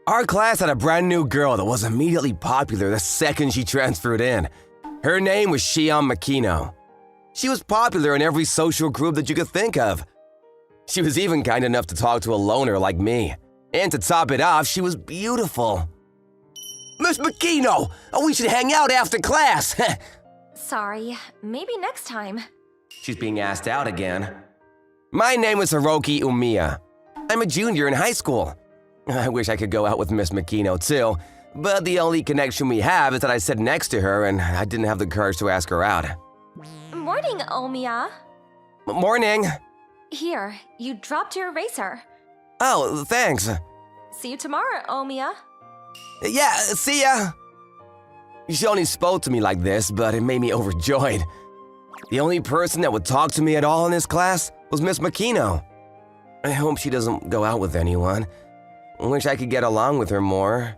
Our class had a brand new girl that was immediately popular the second she transferred in. Her name was Shion Makino. She was popular in every social group that you could think of. She was even kind enough to talk to a loner like me. And to top it off, she was beautiful. Miss Makino, we should hang out after class. Sorry, maybe next time. She's being asked out again. My name is Hiroki Umiya. I'm a junior in high school. I wish I could go out with Miss Makino too, but the only connection we have is that I sit next to her and I didn't have the courage to ask her out. Morning, Omiya. Morning. Here, you dropped your eraser. Oh, thanks. See you tomorrow, Omiya. Yeah, see ya. She only spoke to me like this, but it made me overjoyed. The only person that would talk to me at all in this class was Miss Makino. I hope she doesn't go out with anyone. I wish I could get along with her more.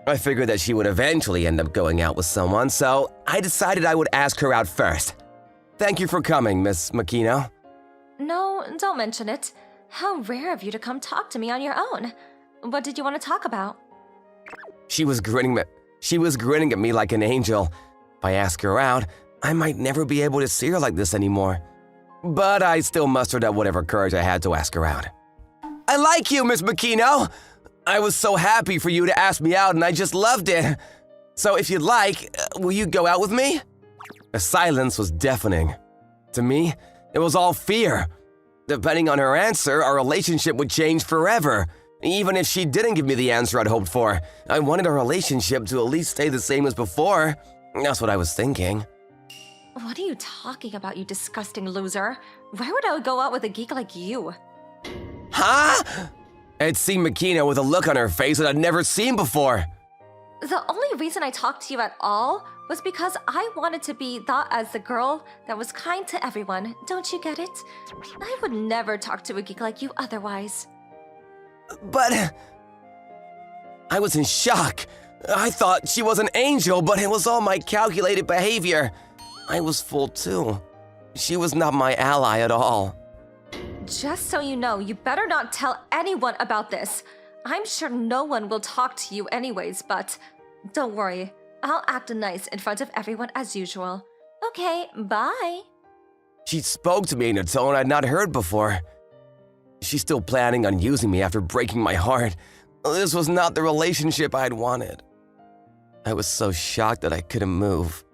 I figured that she would eventually end up going out with someone, so I decided I would ask her out first. Thank you for coming, Miss Makino. No, don't mention it. How rare of you to come talk to me on your own. What did you want to talk about? She was grinning at me like an angel. If I ask her out, I might never be able to see her like this anymore. But I still mustered up whatever courage I had to ask her out. I like you, Miss Makino! I was so happy for you to ask me out and I just loved it. So if you'd like, will you go out with me? The silence was deafening. To me, it was all fear. Depending on her answer, our relationship would change forever. Even if she didn't give me the answer I'd hoped for, I wanted our relationship to at least stay the same as before. That's what I was thinking. What are you talking about, you disgusting loser? Why would I go out with a geek like you? Huh? I'd seen Makino with a look on her face that I'd never seen before. The only reason I talked to you at all was because I wanted to be thought as the girl that was kind to everyone. Don't you get it? I would never talk to a geek like you otherwise. But I was in shock. I thought she was an angel, but it was all my calculated behavior. I was fooled too. She was not my ally at all. Just so you know, you better not tell anyone about this. I'm sure no one will talk to you anyways, but don't worry. I'll act nice in front of everyone as usual. Okay, bye. She spoke to me in a tone I'd not heard before. She's still planning on using me after breaking my heart. This was not the relationship I'd wanted. I was so shocked that I couldn't move.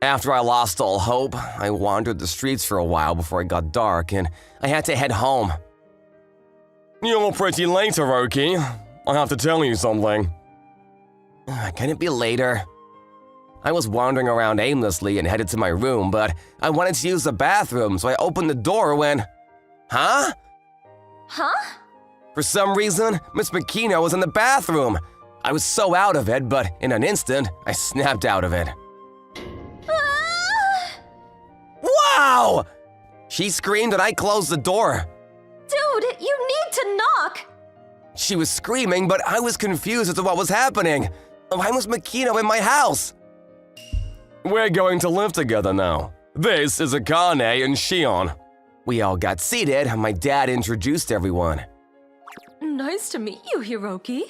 After I lost all hope, I wandered the streets for a while before it got dark and I had to head home. You're pretty late, Hiroki. I have to tell you something. Can it be later? I was wandering around aimlessly and headed to my room, but I wanted to use the bathroom, so I opened the door when… Huh? Huh? For some reason, Miss Makino was in the bathroom. I was so out of it, but in an instant, I snapped out of it. Wow! She screamed and I closed the door. Dude, you need to knock! She was screaming, but I was confused as to what was happening. Why was Makino in my house? We're going to live together now. This is Akane and Shion. We all got seated and my dad introduced everyone. Nice to meet you, Hiroki.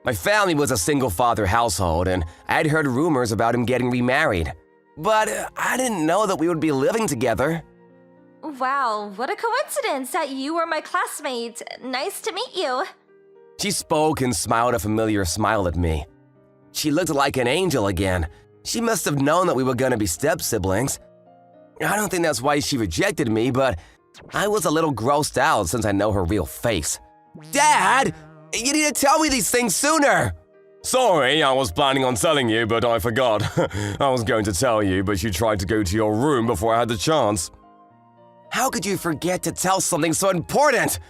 My family was a single-father household and I had heard rumors about him getting remarried. But I didn't know that we would be living together. Wow, what a coincidence that you were my classmate. Nice to meet you. She spoke and smiled a familiar smile at me. She looked like an angel again. She must have known that we were going to be step-siblings. I don't think that's why she rejected me, but I was a little grossed out since I know her real face. Dad! You need to tell me these things sooner! Sorry, I was planning on telling you, but I forgot. I was going to tell you, but you tried to go to your room before I had the chance. How could you forget to tell something so important?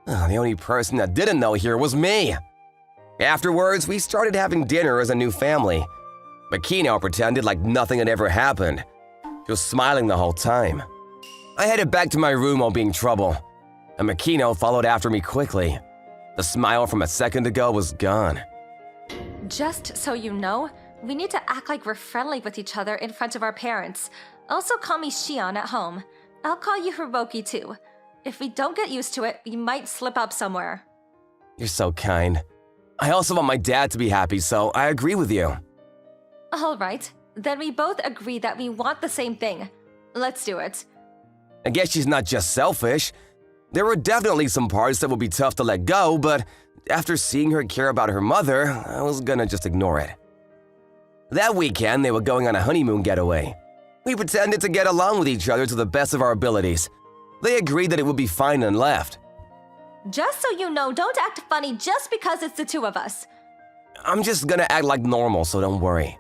The only person that didn't know here was me. Afterwards, we started having dinner as a new family. Makino pretended like nothing had ever happened. She was smiling the whole time. I headed back to my room while being trouble, and Makino followed after me quickly. The smile from a second ago was gone. Just so you know, we need to act like we're friendly with each other in front of our parents. Also call me Shion at home. I'll call you Hiroki too. If we don't get used to it, we might slip up somewhere. You're so kind. I also want my dad to be happy, so I agree with you. Alright, then we both agree that we want the same thing. Let's do it. I guess she's not just selfish. There were definitely some parts that would be tough to let go, but after seeing her care about her mother, I was gonna just ignore it. That weekend, they were going on a honeymoon getaway. We pretended to get along with each other to the best of our abilities. They agreed that it would be fine and left. Just so you know, don't act funny just because it's the two of us. I'm just gonna act like normal, so don't worry.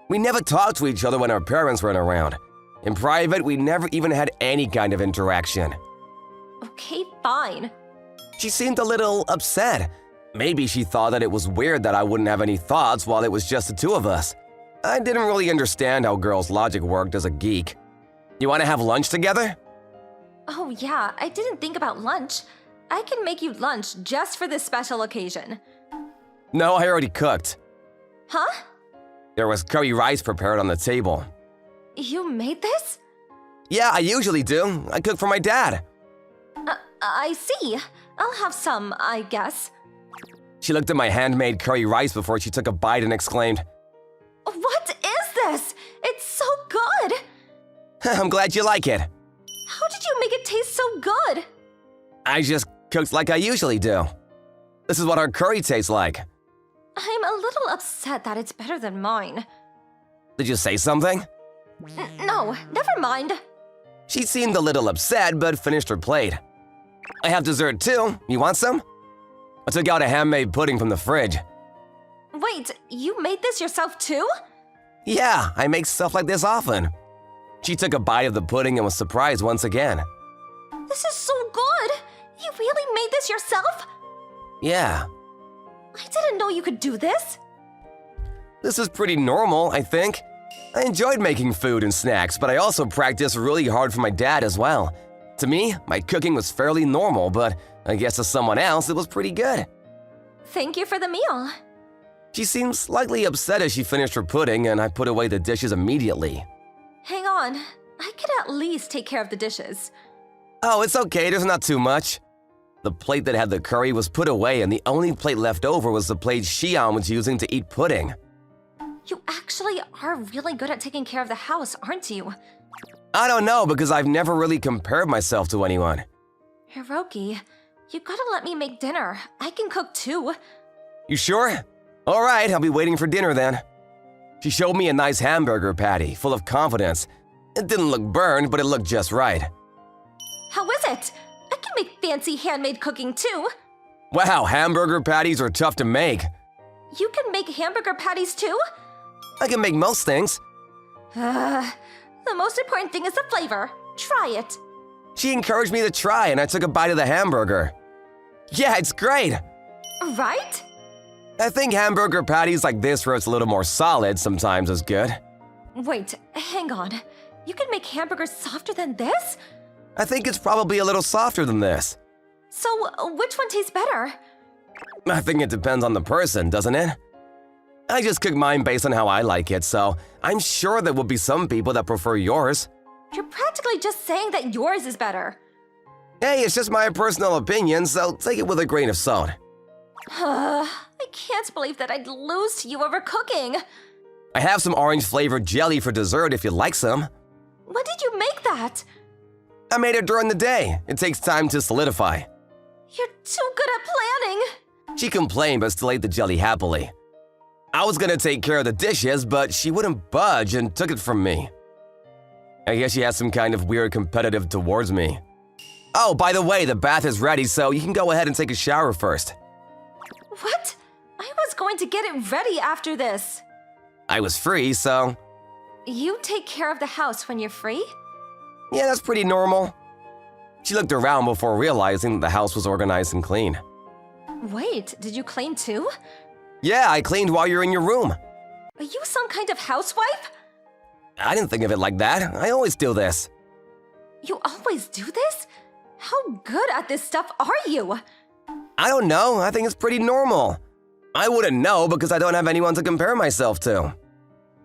We never talked to each other when our parents weren't around. In private, we never even had any kind of interaction. Okay, fine. She seemed a little upset. Maybe she thought that it was weird that I wouldn't have any thoughts while it was just the two of us. I didn't really understand how girls' logic worked as a geek. You want to have lunch together? Oh yeah, I didn't think about lunch. I can make you lunch just for this special occasion. No, I already cooked. Huh? There was curry rice prepared on the table. You made this? Yeah, I usually do. I cook for my dad. I see. I'll have some, I guess. She looked at my handmade curry rice before she took a bite and exclaimed, What is this? It's so good! I'm glad you like it. How did you make it taste so good? I just cooked like I usually do. This is what our curry tastes like. I'm a little upset that it's better than mine. Did you say something? No, never mind. She seemed a little upset, but finished her plate. I have dessert too. You want some? I took out a handmade pudding from the fridge. Wait, you made this yourself too? Yeah, I make stuff like this often. She took a bite of the pudding and was surprised once again. This is so good! You really made this yourself? Yeah. I didn't know you could do this. This is pretty normal, I think. I enjoyed making food and snacks, but I also practiced really hard for my dad as well. To me, my cooking was fairly normal, but I guess to someone else it was pretty good. Thank you for the meal. She seemed slightly upset as she finished her pudding, and I put away the dishes immediately. Hang on, I can at least take care of the dishes. Oh, it's okay, there's not too much. The plate that had the curry was put away, and the only plate left over was the plate Xian was using to eat pudding. You actually are really good at taking care of the house, aren't you? I don't know, because I've never really compared myself to anyone. Hiroki, you gotta let me make dinner. I can cook too. You sure? All right, I'll be waiting for dinner then. She showed me a nice hamburger patty, full of confidence. It didn't look burned, but it looked just right. How is it? I can make fancy handmade cooking too. Wow, hamburger patties are tough to make. You can make hamburger patties too? I can make most things. The most important thing is the flavor. Try it. She encouraged me to try, and I took a bite of the hamburger. Yeah, it's great. Right? I think hamburger patties like this where it's a little more solid sometimes is good. Wait, hang on. You can make hamburgers softer than this? I think it's probably a little softer than this. So, which one tastes better? I think it depends on the person, doesn't it? I just cook mine based on how I like it, so I'm sure there will be some people that prefer yours. You're practically just saying that yours is better. Hey, it's just my personal opinion, so take it with a grain of salt. I can't believe that I'd lose to you over cooking. I have some orange-flavored jelly for dessert if you'd like some. When did you make that? I made it during the day. It takes time to solidify. You're too good at planning. She complained but still ate the jelly happily. I was gonna take care of the dishes, but she wouldn't budge and took it from me. I guess she has some kind of weird competitive towards me. Oh, by the way, the bath is ready, so you can go ahead and take a shower first. What? I was going to get it ready after this. I was free, so… You take care of the house when you're free? Yeah, that's pretty normal. She looked around before realizing that the house was organized and clean. Wait, did you clean too? Yeah, I cleaned while you were in your room. Are you some kind of housewife? I didn't think of it like that. I always do this. You always do this? How good at this stuff are you? I don't know. I think it's pretty normal. I wouldn't know because I don't have anyone to compare myself to.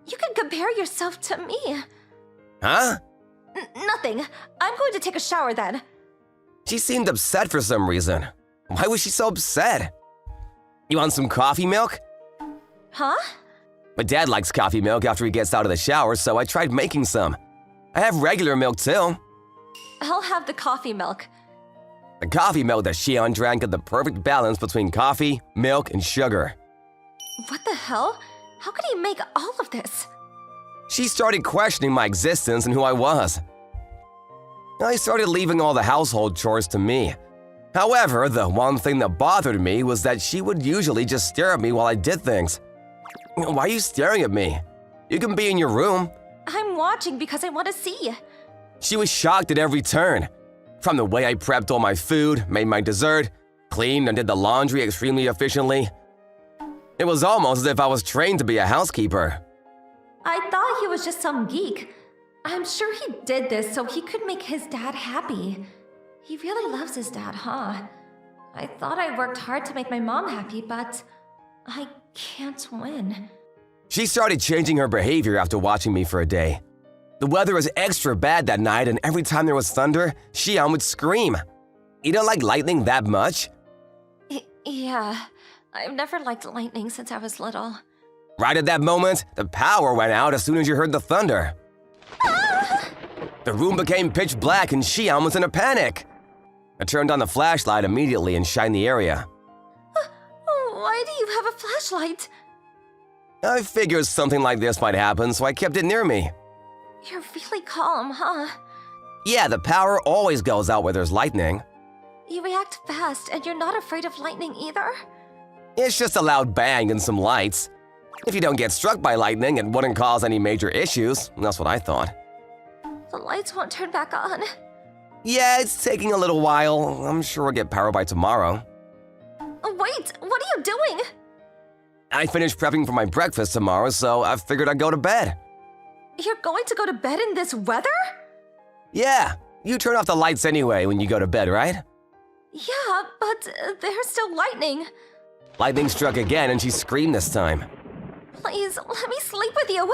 You can compare yourself to me. Huh? Nothing. I'm going to take a shower then. She seemed upset for some reason. Why was she so upset? You want some coffee milk? Huh? My dad likes coffee milk after he gets out of the shower, so I tried making some. I have regular milk too. I'll have the coffee milk. The coffee milk that Shion drank had the perfect balance between coffee, milk, and sugar. What the hell? How could he make all of this? She started questioning my existence and who I was. I started leaving all the household chores to me. However, the one thing that bothered me was that she would usually just stare at me while I did things. Why are you staring at me? You can be in your room. I'm watching because I want to see. She was shocked at every turn. From the way I prepped all my food, made my dessert, cleaned and did the laundry extremely efficiently. It was almost as if I was trained to be a housekeeper. I thought he was just some geek. I'm sure he did this so he could make his dad happy. He really loves his dad, huh? I thought I worked hard to make my mom happy, but I can't win. She started changing her behavior after watching me for a day. The weather was extra bad that night, and every time there was thunder, Shion would scream. You don't like lightning that much? Yeah, I've never liked lightning since I was little. Right at that moment, the power went out as soon as you heard the thunder. The room became pitch black and Shion was in a panic. I turned on the flashlight immediately and shined the area. Why do you have a flashlight? I figured something like this might happen, so I kept it near me. You're really calm, huh? Yeah, the power always goes out where there's lightning. You react fast, and you're not afraid of lightning either? It's just a loud bang and some lights. If you don't get struck by lightning, it wouldn't cause any major issues. That's what I thought. The lights won't turn back on. Yeah, it's taking a little while. I'm sure we'll get power by tomorrow. Wait, what are you doing? I finished prepping for my breakfast tomorrow, so I figured I'd go to bed. You're going to go to bed in this weather? Yeah, you turn off the lights anyway when you go to bed, right? Yeah, but there's still lightning. Lightning struck again and she screamed this time. Please, let me sleep with you.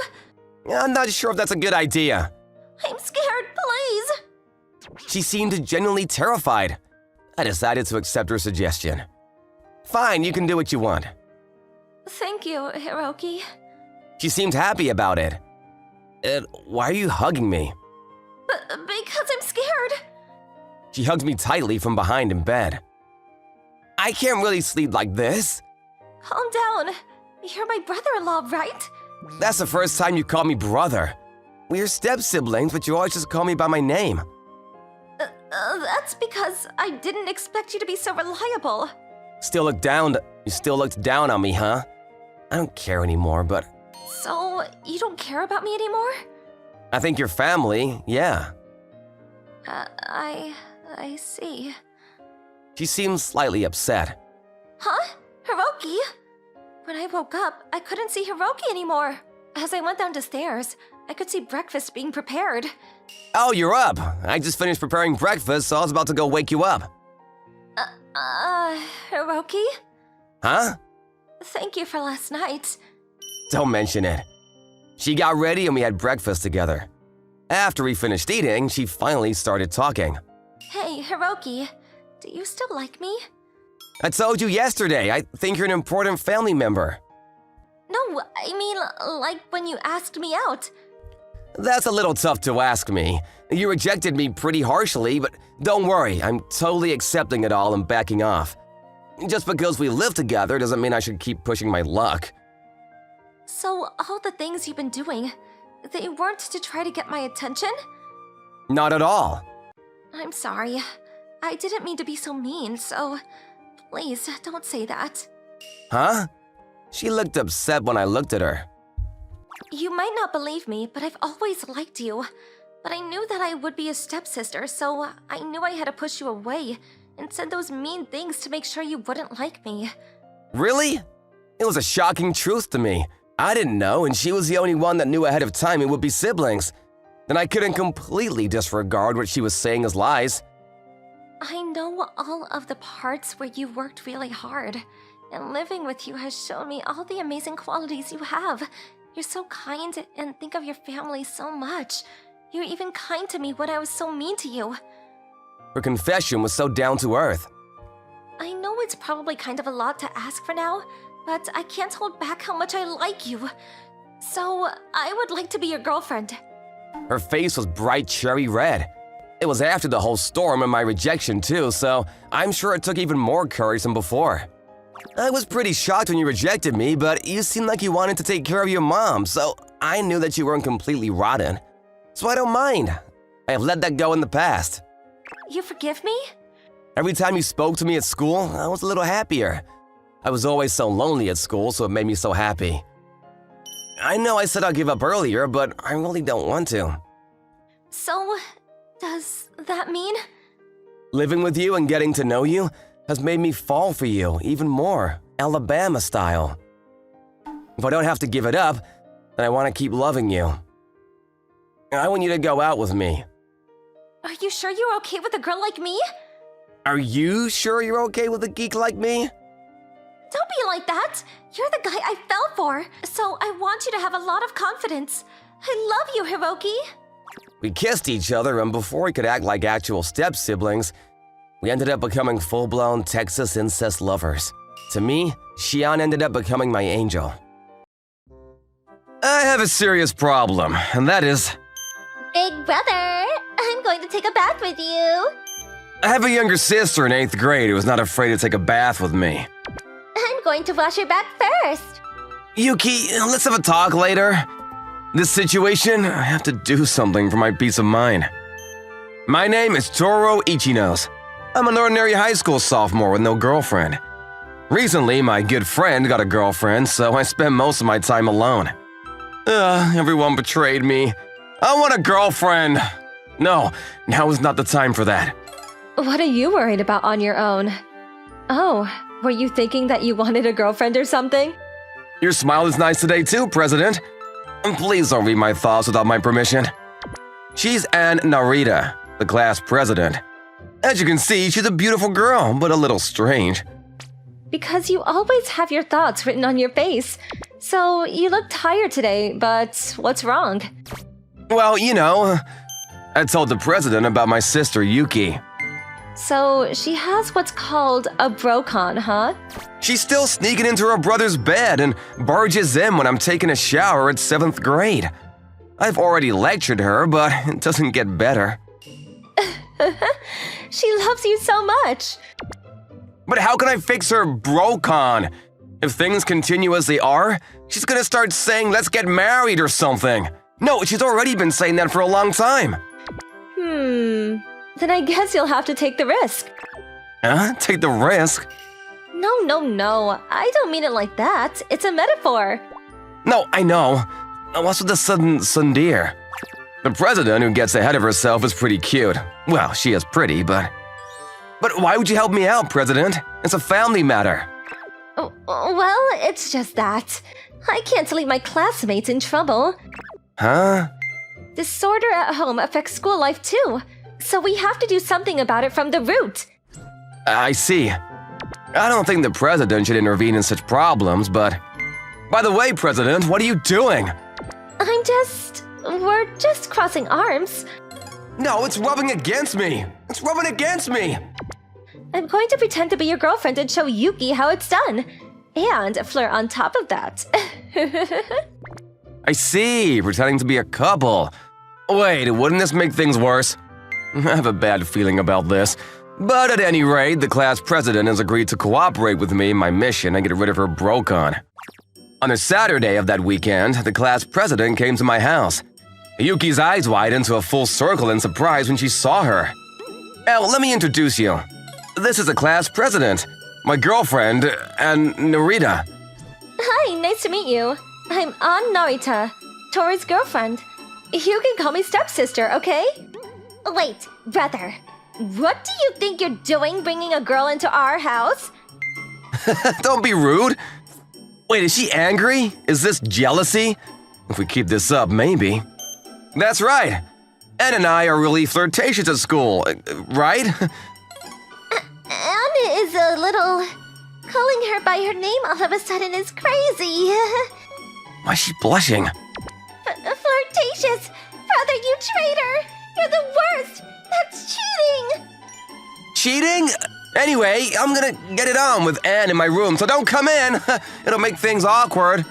I'm not sure if that's a good idea. I'm scared, please. She seemed genuinely terrified. I decided to accept her suggestion. Fine, you can do what you want. Thank you, Hiroki. She seemed happy about it. Why are you hugging me? Because I'm scared. She hugged me tightly from behind in bed. I can't really sleep like this. Calm down. You're my brother-in-law, right? That's the first time you called me brother. We're step-siblings, but you always just call me by my name. That's because I didn't expect you to be so reliable. You still looked down on me, huh? I don't care anymore, but So, you don't care about me anymore? I think you're family, yeah. I see. She seems slightly upset. Huh? Hiroki? When I woke up, I couldn't see Hiroki anymore. As I went down the stairs, I could see breakfast being prepared. Oh, you're up. I just finished preparing breakfast, so I was about to go wake you up. Hiroki? Huh? Thank you for last night. Don't mention it. She got ready and we had breakfast together. After we finished eating, she finally started talking. Hey, Hiroki, do you still like me? I told you yesterday, I think you're an important family member. No, I mean, like when you asked me out. That's a little tough to ask me. You rejected me pretty harshly, but don't worry, I'm totally accepting it all and backing off. Just because we live together doesn't mean I should keep pushing my luck. So, all the things you've been doing, they weren't to try to get my attention? Not at all. I'm sorry. I didn't mean to be so mean, so please don't say that. Huh? She looked upset when I looked at her. You might not believe me, but I've always liked you. But I knew that I would be a stepsister, so I knew I had to push you away and said those mean things to make sure you wouldn't like me. Really? It was a shocking truth to me. I didn't know, and she was the only one that knew ahead of time it would be siblings. Then I couldn't completely disregard what she was saying as lies. I know all of the parts where you worked really hard, and living with you has shown me all the amazing qualities you have. You're so kind and think of your family so much. You're even kind to me when I was so mean to you. Her confession was so down to earth. I know it's probably kind of a lot to ask for now, but I can't hold back how much I like you. So, I would like to be your girlfriend. Her face was bright cherry red. It was after the whole storm and my rejection too, so I'm sure it took even more courage than before. I was pretty shocked when you rejected me, but you seemed like you wanted to take care of your mom, so I knew that you weren't completely rotten. So I don't mind. I have let that go in the past. You forgive me? Every time you spoke to me at school, I was a little happier. I was always so lonely at school, so it made me so happy. I know I said I'll give up earlier, but I really don't want to. So, does that mean? Living with you and getting to know you has made me fall for you even more, Alabama style. If I don't have to give it up, then I want to keep loving you. I want you to go out with me. Are you sure you're okay with a girl like me? Are you sure you're okay with a geek like me? Don't be like that! You're the guy I fell for, so I want you to have a lot of confidence. I love you, Hiroki! We kissed each other, and before we could act like actual step-siblings, we ended up becoming full-blown Texas incest lovers. To me, Shion ended up becoming my angel. I have a serious problem, and that is, Big brother, I'm going to take a bath with you. I have a younger sister in 8th grade who is not afraid to take a bath with me. I'm going to wash your back first. Yuki, let's have a talk later. This situation, I have to do something for my peace of mind. My name is Toro Ichinose. I'm an ordinary high school sophomore with no girlfriend. Recently, my good friend got a girlfriend, so I spend most of my time alone. Everyone betrayed me. I want a girlfriend. No, now is not the time for that. What are you worried about on your own? Oh, were you thinking that you wanted a girlfriend or something? Your smile is nice today too, President. Please don't read my thoughts without my permission. She's Ann Narita, the class president. As you can see, she's a beautiful girl, but a little strange. Because you always have your thoughts written on your face. So, you look tired today, but what's wrong? Well, you know, I told the president about my sister Yuki. So, she has what's called a brocon, huh? She's still sneaking into her brother's bed and barges in when I'm taking a shower at 7th grade. I've already lectured her, but it doesn't get better. She loves you so much. But how can I fix her brocon? If things continue as they are, she's gonna start saying let's get married or something. No, she's already been saying that for a long time. Then I guess you'll have to take the risk. Huh? Take the risk? No. I don't mean it like that. It's a metaphor. No, I know. What's with the sudden sundeer? The president who gets ahead of herself is pretty cute. Well, she is pretty, but... But why would you help me out, President? It's a family matter. Well, it's just that. I can't leave my classmates in trouble. Huh? Disorder at home affects school life too. So we have to do something about it from the root. I see. I don't think the president should intervene in such problems, but... By the way, President, what are you doing? We're just crossing arms. No, it's rubbing against me! It's rubbing against me! I'm going to pretend to be your girlfriend and show Yuki how it's done. And flirt on top of that. I see, pretending to be a couple. Wait, wouldn't this make things worse? I have a bad feeling about this. But at any rate, the class president has agreed to cooperate with me in my mission and get rid of her brocon. On a Saturday of that weekend, the class president came to my house. Yuki's eyes widened to a full circle in surprise when she saw her. Elle, let me introduce you. This is the class president, my girlfriend, and Narita. Hi, nice to meet you. I'm An Narita, Tori's girlfriend. You can call me stepsister, okay? Wait, brother. What do you think you're doing bringing a girl into our house? Don't be rude. Wait, is she angry? Is this jealousy? If we keep this up, maybe. That's right. Anne and I are really flirtatious at school, right? Anne is a little... Calling her by her name all of a sudden is crazy. Why is she blushing? Flirtatious! Brother, you traitor! You're the worst! That's cheating! Cheating? Anyway, I'm gonna get it on with Anne in my room, so don't come in. It'll make things awkward.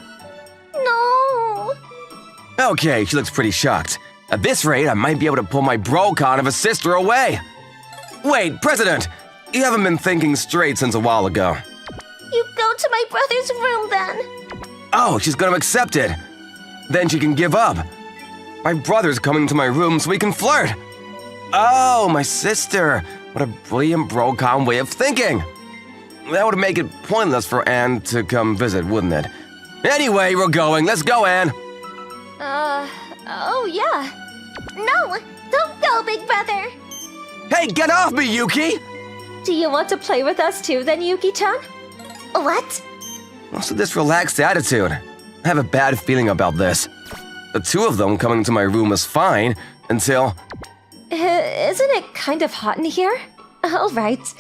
No. Okay, she looks pretty shocked. At this rate, I might be able to pull my BroCon of a sister away. Wait, President, you haven't been thinking straight since a while ago. You go to my brother's room then. Oh, she's gonna accept it. Then she can give up. My brother's coming to my room so we can flirt. Oh, my sister. What a brilliant BroCon way of thinking. That would make it pointless for Anne to come visit, wouldn't it? Anyway, we're going. Let's go, Anne. Oh yeah. No, don't go, big brother. Hey, get off me, Yuki! Do you want to play with us too then, Yuki-chan? What? What's with this relaxed attitude? I have a bad feeling about this. The two of them coming to my room was fine until... Isn't it kind of hot in here? All right.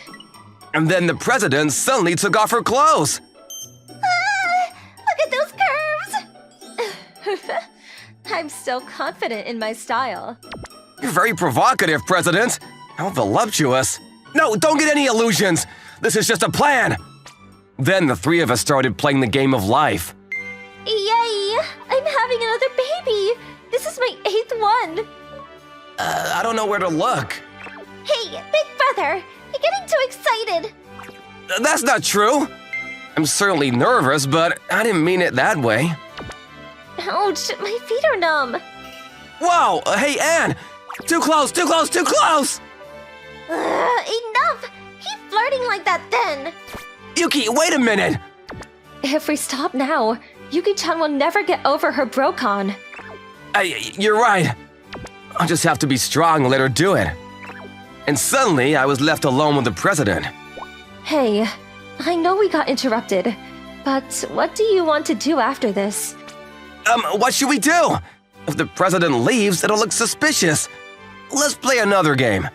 And then the president suddenly took off her clothes. Look at those curves! I'm so confident in my style. You're very provocative, President. How voluptuous. No, don't get any illusions. This is just a plan. Then the three of us started playing the game of life. Yay! I'm having another baby! This is my 8th one! I don't know where to look. Hey, big brother! You're getting too excited! That's not true. I'm certainly nervous, but I didn't mean it that way. Ouch, my feet are numb. Whoa! Hey, Anne! Too close, too close, too close! Enough! Keep flirting like that then! Yuki, wait a minute! If we stop now, Yuki-chan will never get over her BroCon. You're right. I'll just have to be strong and let her do it. And suddenly, I was left alone with the president. Hey, I know we got interrupted, but what do you want to do after this? What should we do? If the president leaves, it'll look suspicious. Let's play another game.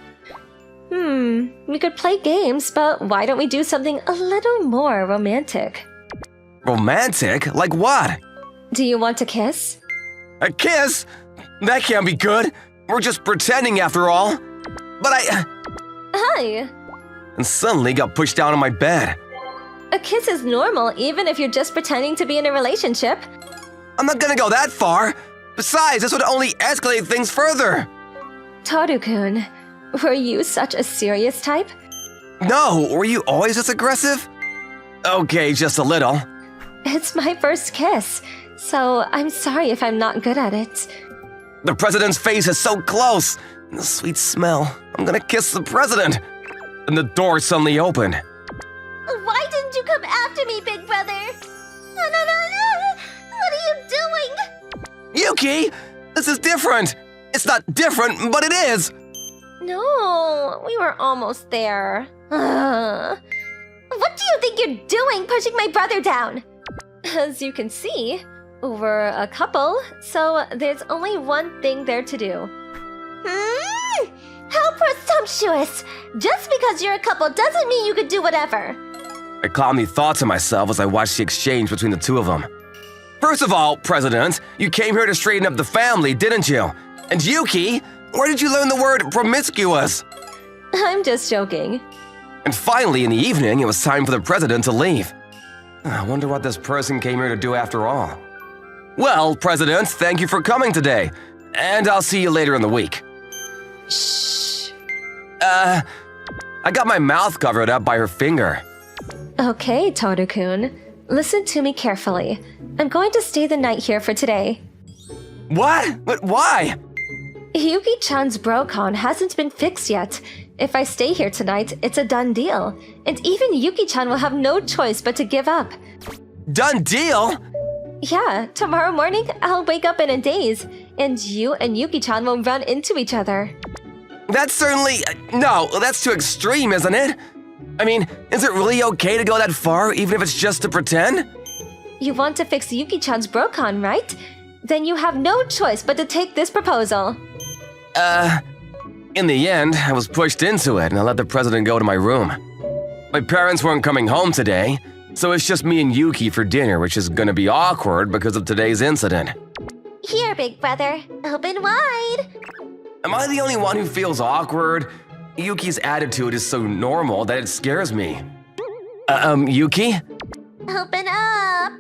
We could play games, but why don't we do something a little more romantic? Romantic? Like what? Do you want to kiss? A kiss? That can't be good. We're just pretending after all. But Hi! And suddenly got pushed down on my bed. A kiss is normal even if you're just pretending to be in a relationship. I'm not gonna go that far. Besides, this would only escalate things further. Toru-kun, were you such a serious type? No, were you always this aggressive? Okay, just a little. It's my first kiss, so I'm sorry if I'm not good at it. The president's face is so close. And the sweet smell. I'm gonna kiss the president. And the door suddenly opened. Why didn't you come after me, big brother? No. What are you doing? Yuki! This is different. It's not different, but it is. No, we were almost there. What do you think you're doing pushing my brother down? As you can see, we're a couple, so there's only one thing there to do. How presumptuous! Just because you're a couple doesn't mean you could do whatever. I calmly thought to myself as I watched the exchange between the two of them. First of all, President, you came here to straighten up the family, didn't you? And Yuki, where did you learn the word promiscuous? I'm just joking. And finally, in the evening, it was time for the president to leave. I wonder what this person came here to do after all. Well, President, thank you for coming today. And I'll see you later in the week. Shh. I got my mouth covered up by her finger. Okay, Toru-kun. Listen to me carefully. I'm going to stay the night here for today. What? But why? Yuki-chan's BroCon hasn't been fixed yet. If I stay here tonight, it's a done deal. And even Yuki-chan will have no choice but to give up. Done deal? Yeah, tomorrow morning, I'll wake up in a daze, and you and Yuki-chan will run into each other. That's certainly... No, that's too extreme, isn't it? I mean, is it really okay to go that far, even if it's just to pretend? You want to fix Yuki-chan's BroCon, right? Then you have no choice but to take this proposal. In the end, I was pushed into it and I let the president go to my room. My parents weren't coming home today, so it's just me and Yuki for dinner, which is gonna be awkward because of today's incident. Here, big brother. Open wide. Am I the only one who feels awkward? Yuki's attitude is so normal that it scares me. Yuki? Open up!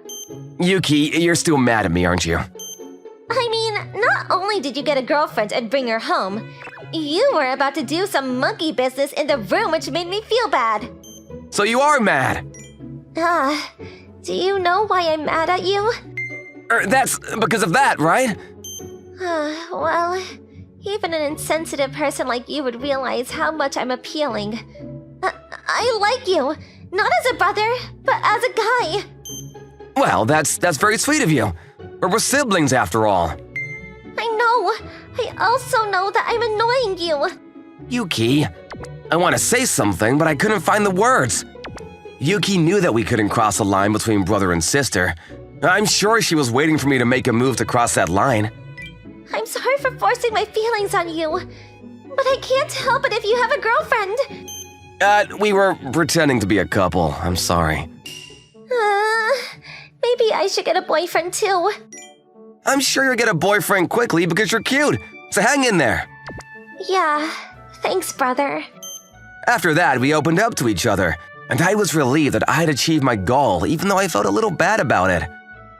Yuki, you're still mad at me, aren't you? I mean, not only did you get a girlfriend and bring her home, you were about to do some monkey business in the room which made me feel bad. So you are mad? Do you know why I'm mad at you? That's because of that, right? Well, even an insensitive person like you would realize how much I'm appealing. I like you, not as a brother, but as a guy. Well, that's very sweet of you. We're siblings after all. I know. I also know that I'm annoying you. Yuki, I want to say something, but I couldn't find the words. Yuki knew that we couldn't cross a line between brother and sister. I'm sure she was waiting for me to make a move to cross that line. I'm sorry for forcing my feelings on you, but I can't help it if you have a girlfriend. We were pretending to be a couple. I'm sorry. Maybe I should get a boyfriend too. I'm sure you'll get a boyfriend quickly because you're cute, so hang in there. Yeah, thanks, brother. After that, we opened up to each other, and I was relieved that I had achieved my goal, even though I felt a little bad about it.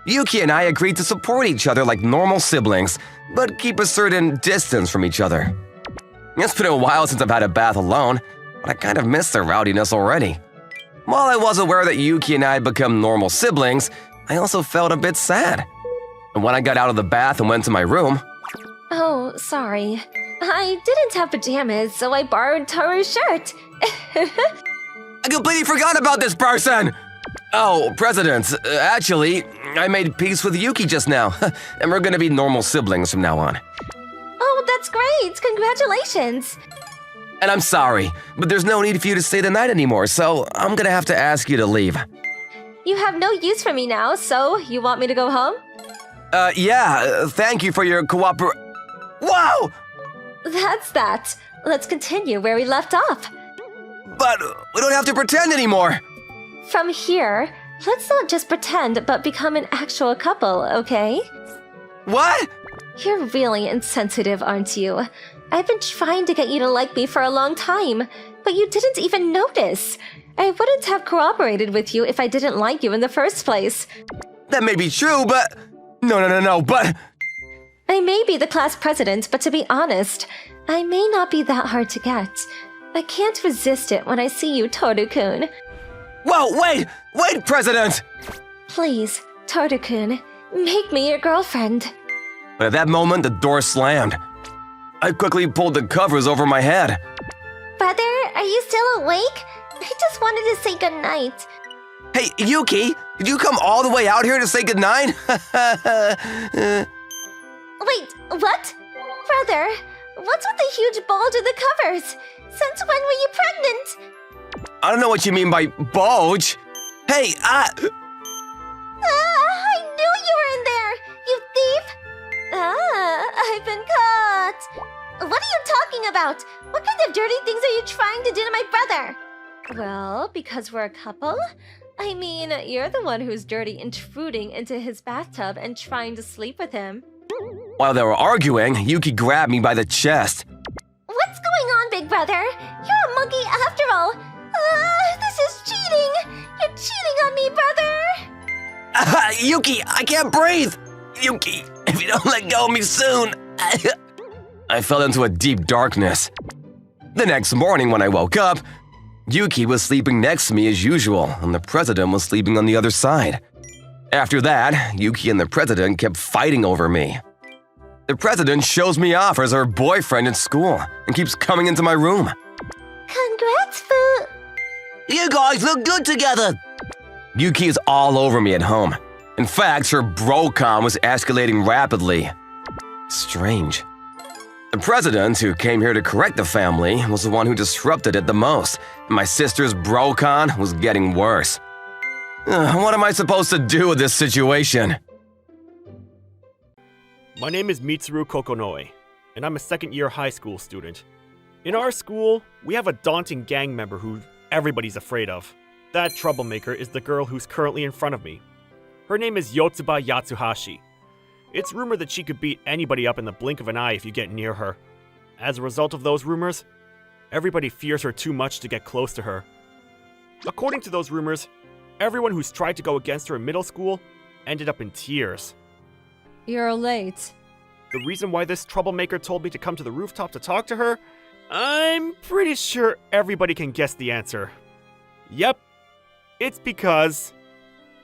Yuki and I agreed to support each other like normal siblings, but keep a certain distance from each other. It's been a while since I've had a bath alone, but I kind of miss their rowdiness already. While I was aware that Yuki and I had become normal siblings, I also felt a bit sad. And when I got out of the bath and went to my room... Oh, sorry. I didn't have pajamas, so I borrowed Toru's shirt. I completely forgot about this person! Oh, President, actually, I made peace with Yuki just now, and we're gonna be normal siblings from now on. Oh, that's great! Congratulations! And I'm sorry, but there's no need for you to stay the night anymore, so I'm gonna have to ask you to leave. You have no use for me now, so you want me to go home? Yeah, thank you for your Wow! That's that. Let's continue where we left off. But we don't have to pretend anymore! From here, let's not just pretend, but become an actual couple, okay? What? You're really insensitive, aren't you? I've been trying to get you to like me for a long time, but you didn't even notice. I wouldn't have cooperated with you if I didn't like you in the first place. That may be true, but... No, but... I may be the class president, but to be honest, I may not be that hard to get. I can't resist it when I see you, Toru-kun. Whoa, wait, President! Please, Toru-kun, make me your girlfriend. But at that moment, the door slammed. I quickly pulled the covers over my head. Brother, are you still awake? I just wanted to say goodnight. Hey, Yuki, did you come all the way out here to say goodnight? Wait, what? Brother, what's with the huge bulge in the covers? Since when were you pregnant? I don't know what you mean by bulge. Hey, I knew you were in there, you thief! I've been caught! What are you talking about? What kind of dirty things are you trying to do to my brother? Well, because we're a couple? I mean, you're the one who's dirty intruding into his bathtub and trying to sleep with him. While they were arguing, Yuki grabbed me by the chest. What's going on, big brother? You're a monkey after all. This is cheating! You're cheating on me, brother! Yuki, I can't breathe! Yuki, if you don't let go of me soon... I fell into a deep darkness. The next morning when I woke up, Yuki was sleeping next to me as usual, and the president was sleeping on the other side. After that, Yuki and the president kept fighting over me. The president shows me off as her boyfriend at school and keeps coming into my room. Congrats, Fu! You guys look good together! Yuki is all over me at home. In fact, her BroCom was escalating rapidly. Strange. The president, who came here to correct the family, was the one who disrupted it the most, and my sister's BroCon was getting worse. What am I supposed to do with this situation? My name is Mitsuru Kokonoe, and I'm a second-year high school student. In our school, we have a daunting gang member who everybody's afraid of. That troublemaker is the girl who's currently in front of me. Her name is Yotsuba Yatsuhashi. It's rumored that she could beat anybody up in the blink of an eye if you get near her. As a result of those rumors, Everybody fears her too much to get close to her. According to those rumors, everyone who's tried to go against her in middle school ended up in tears. You're late. The reason why this troublemaker told me to come to the rooftop to talk to her, I'm pretty sure everybody can guess the answer. Yep, it's because...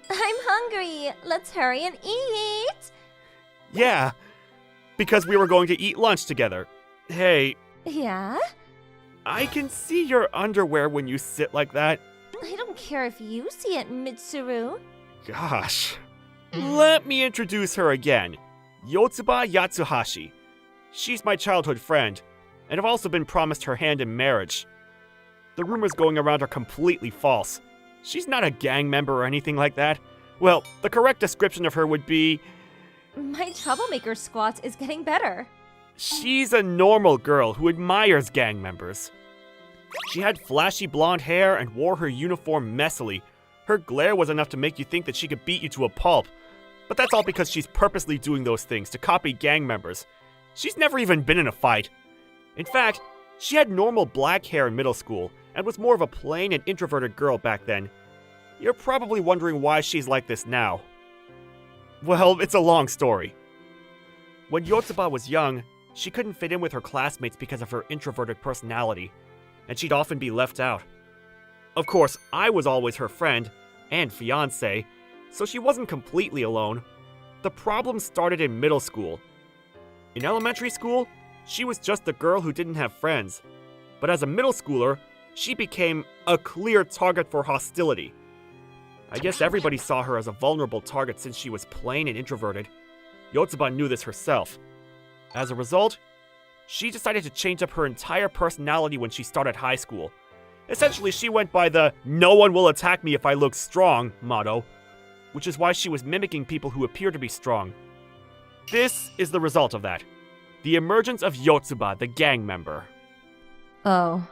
I'm hungry. Let's hurry and eat. Yeah, because we were going to eat lunch together. Hey, Yeah? I can see your underwear when you sit like that. I don't care if you see it, Mitsuru. Gosh. Let me introduce her again. Yotsuba Yatsuhashi. She's my childhood friend, and I've also been promised her hand in marriage. The rumors going around are completely false. She's not a gang member or anything like that. Well, the correct description of her would be... My troublemaker squat is getting better. She's a normal girl who admires gang members. She had flashy blonde hair and wore her uniform messily. Her glare was enough to make you think that she could beat you to a pulp. But that's all because she's purposely doing those things to copy gang members. She's never even been in a fight. In fact, she had normal black hair in middle school and was more of a plain and introverted girl back then. You're probably wondering why she's like this now. Well, it's a long story. When Yotsuba was young, she couldn't fit in with her classmates because of her introverted personality, and she'd often be left out. Of course, I was always her friend and fiancé, so she wasn't completely alone. The problem started in middle school. In elementary school, she was just the girl who didn't have friends. But as a middle schooler, she became a clear target for hostility. I guess everybody saw her as a vulnerable target since she was plain and introverted. Yotsuba knew this herself. As a result, she decided to change up her entire personality when she started high school. Essentially, she went by the "no one will attack me if I look strong" motto, which is why she was mimicking people who appear to be strong. This is the result of that. The emergence of Yotsuba, the gang member. Oh.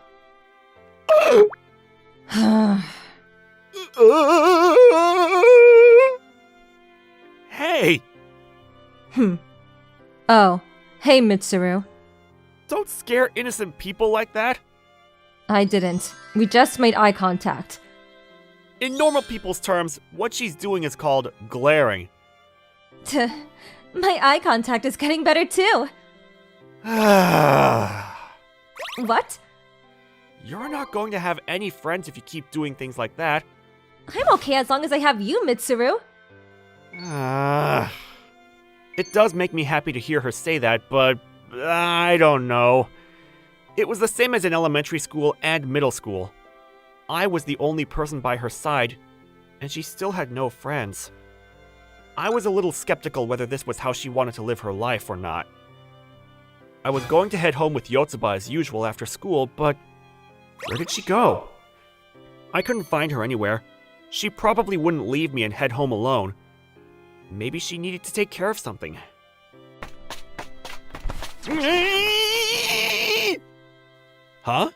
Hey! Oh. Hey, Mitsuru. Don't scare innocent people like that. I didn't. We just made eye contact. In normal people's terms, what she's doing is called glaring. My eye contact is getting better too. What? You're not going to have any friends if you keep doing things like that. I'm okay as long as I have you, Mitsuru. It does make me happy to hear her say that, but I don't know. It was the same as in elementary school and middle school. I was the only person by her side, and she still had no friends. I was a little skeptical whether this was how she wanted to live her life or not. I was going to head home with Yotsuba as usual after school, but where did she go? I couldn't find her anywhere. She probably wouldn't leave me and head home alone. Maybe she needed to take care of something. Huh?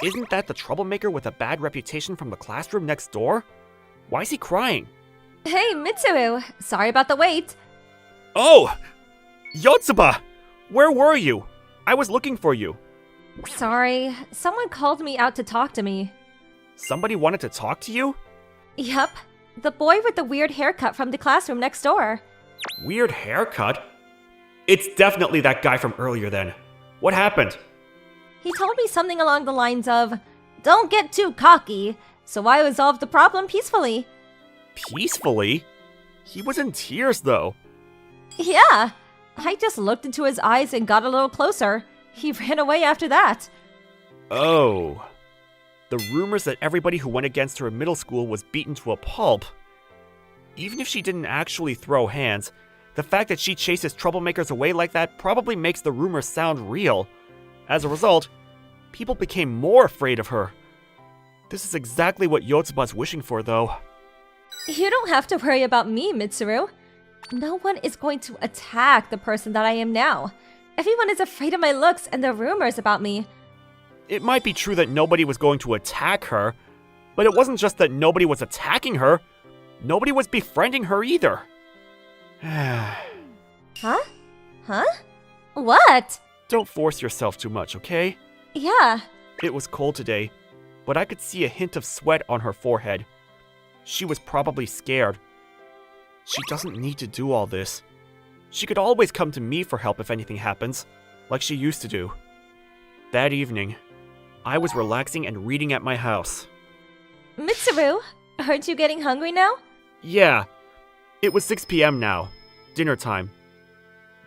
Isn't that the troublemaker with a bad reputation from the classroom next door? Why is he crying? Hey, Mitsuru. Sorry about the wait. Oh! Yotsuba! Where were you? I was looking for you. Sorry. Someone called me out to talk to me. Somebody wanted to talk to you? Yup. The boy with the weird haircut from the classroom next door. Weird haircut? It's definitely that guy from earlier then. What happened? He told me something along the lines of, "Don't get too cocky," so I resolved the problem peacefully. Peacefully? He was in tears though. Yeah. I just looked into his eyes and got a little closer. He ran away after that. Oh. The rumors that everybody who went against her in middle school was beaten to a pulp. Even if she didn't actually throw hands, the fact that she chases troublemakers away like that probably makes the rumors sound real. As a result, people became more afraid of her. This is exactly what Yotsuba's wishing for, though. You don't have to worry about me, Mitsuru. No one is going to attack the person that I am now. Everyone is afraid of my looks and the rumors about me. It might be true that nobody was going to attack her, but it wasn't just that nobody was attacking her. Nobody was befriending her either. Huh? Huh? What? Don't force yourself too much, okay? Yeah. It was cold today, but I could see a hint of sweat on her forehead. She was probably scared. She doesn't need to do all this. She could always come to me for help if anything happens, like she used to do. That evening, I was relaxing and reading at my house. Mitsuru, aren't you getting hungry now? Yeah, it was 6 p.m. now, dinner time.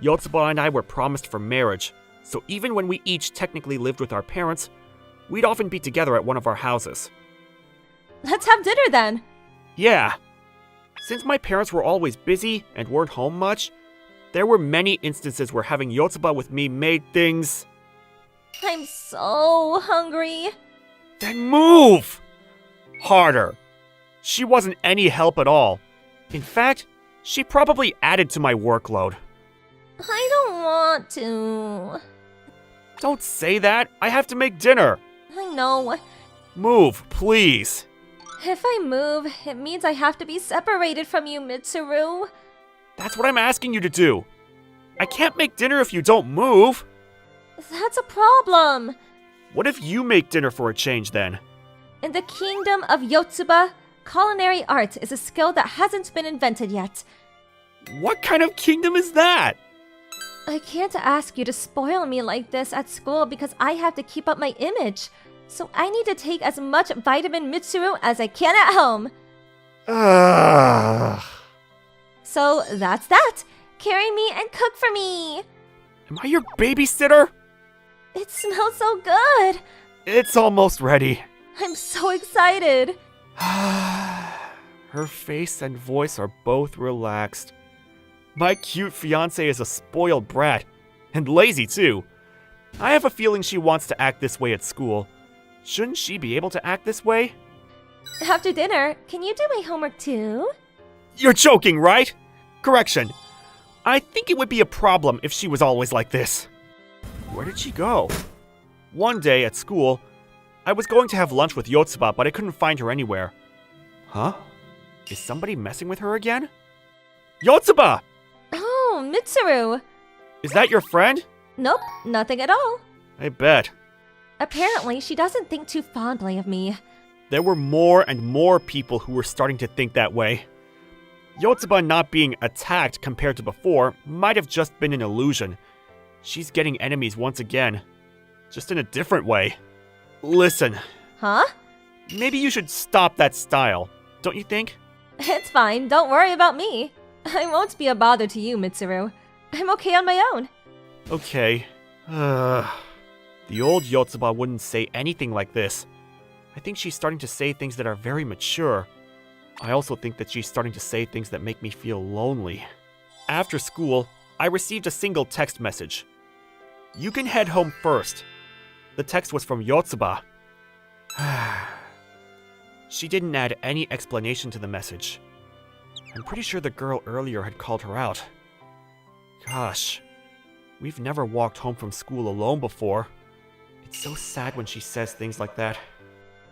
Yotsuba and I were promised for marriage, so even when we each technically lived with our parents, we'd often be together at one of our houses. Let's have dinner then. Yeah. Since my parents were always busy and weren't home much, there were many instances where having Yotsuba with me made things... I'm so hungry. Then move! Harder. She wasn't any help at all. In fact, she probably added to my workload. I don't want to. Don't say that. I have to make dinner. I know. Move, please. If I move, it means I have to be separated from you, Mitsuru. That's what I'm asking you to do. I can't make dinner if you don't move. That's a problem. What if you make dinner for a change then? In the kingdom of Yotsuba, culinary art is a skill that hasn't been invented yet. What kind of kingdom is that? I can't ask you to spoil me like this at school because I have to keep up my image. So I need to take as much vitamin Mitsuru as I can at home. So that's that. Carry me and cook for me. Am I your babysitter? It smells so good. It's almost ready. I'm so excited. Her face and voice are both relaxed. My cute fiancé is a spoiled brat. And lazy too. I have a feeling she wants to act this way at school. Shouldn't she be able to act this way? After dinner, can you do my homework too? You're joking, right? Correction. I think it would be a problem if she was always like this. Where did she go? One day at school, I was going to have lunch with Yotsuba, but I couldn't find her anywhere. Huh? Is somebody messing with her again? Yotsuba! Oh, Mitsuru. Is that your friend? Nope, nothing at all. I bet. Apparently, she doesn't think too fondly of me. There were more and more people who were starting to think that way. Yotsuba not being attacked compared to before might have just been an illusion. She's getting enemies once again. Just in a different way. Listen. Huh? Maybe you should stop that style, don't you think? It's fine, don't worry about me. I won't be a bother to you, Mitsuru. I'm okay on my own. Okay. The old Yotsuba wouldn't say anything like this. I think she's starting to say things that are very mature. I also think that she's starting to say things that make me feel lonely. After school, I received a single text message. You can head home first. The text was from Yotsuba. She didn't add any explanation to the message. I'm pretty sure the girl earlier had called her out. Gosh, we've never walked home from school alone before. It's so sad when she says things like that.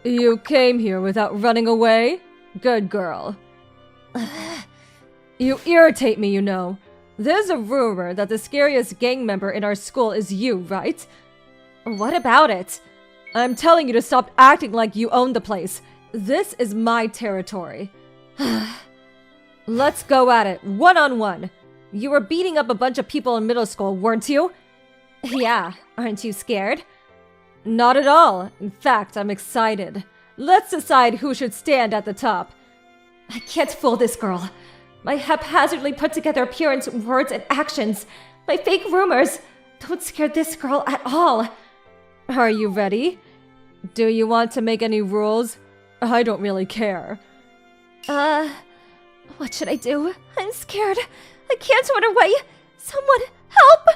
You came here without running away? Good girl. You irritate me, you know. There's a rumor that the scariest gang member in our school is you, right? What about it? I'm telling you to stop acting like you own the place. This is my territory. Let's go at it, one-on-one. You were beating up a bunch of people in middle school, weren't you? Yeah, aren't you scared? Not at all. In fact, I'm excited. Let's decide who should stand at the top. I can't fool this girl. My haphazardly put together appearance, words, and actions. My fake rumors don't scare this girl at all. Are you ready? Do you want to make any rules? I don't really care. What should I do? I'm scared. I can't run away. Someone help!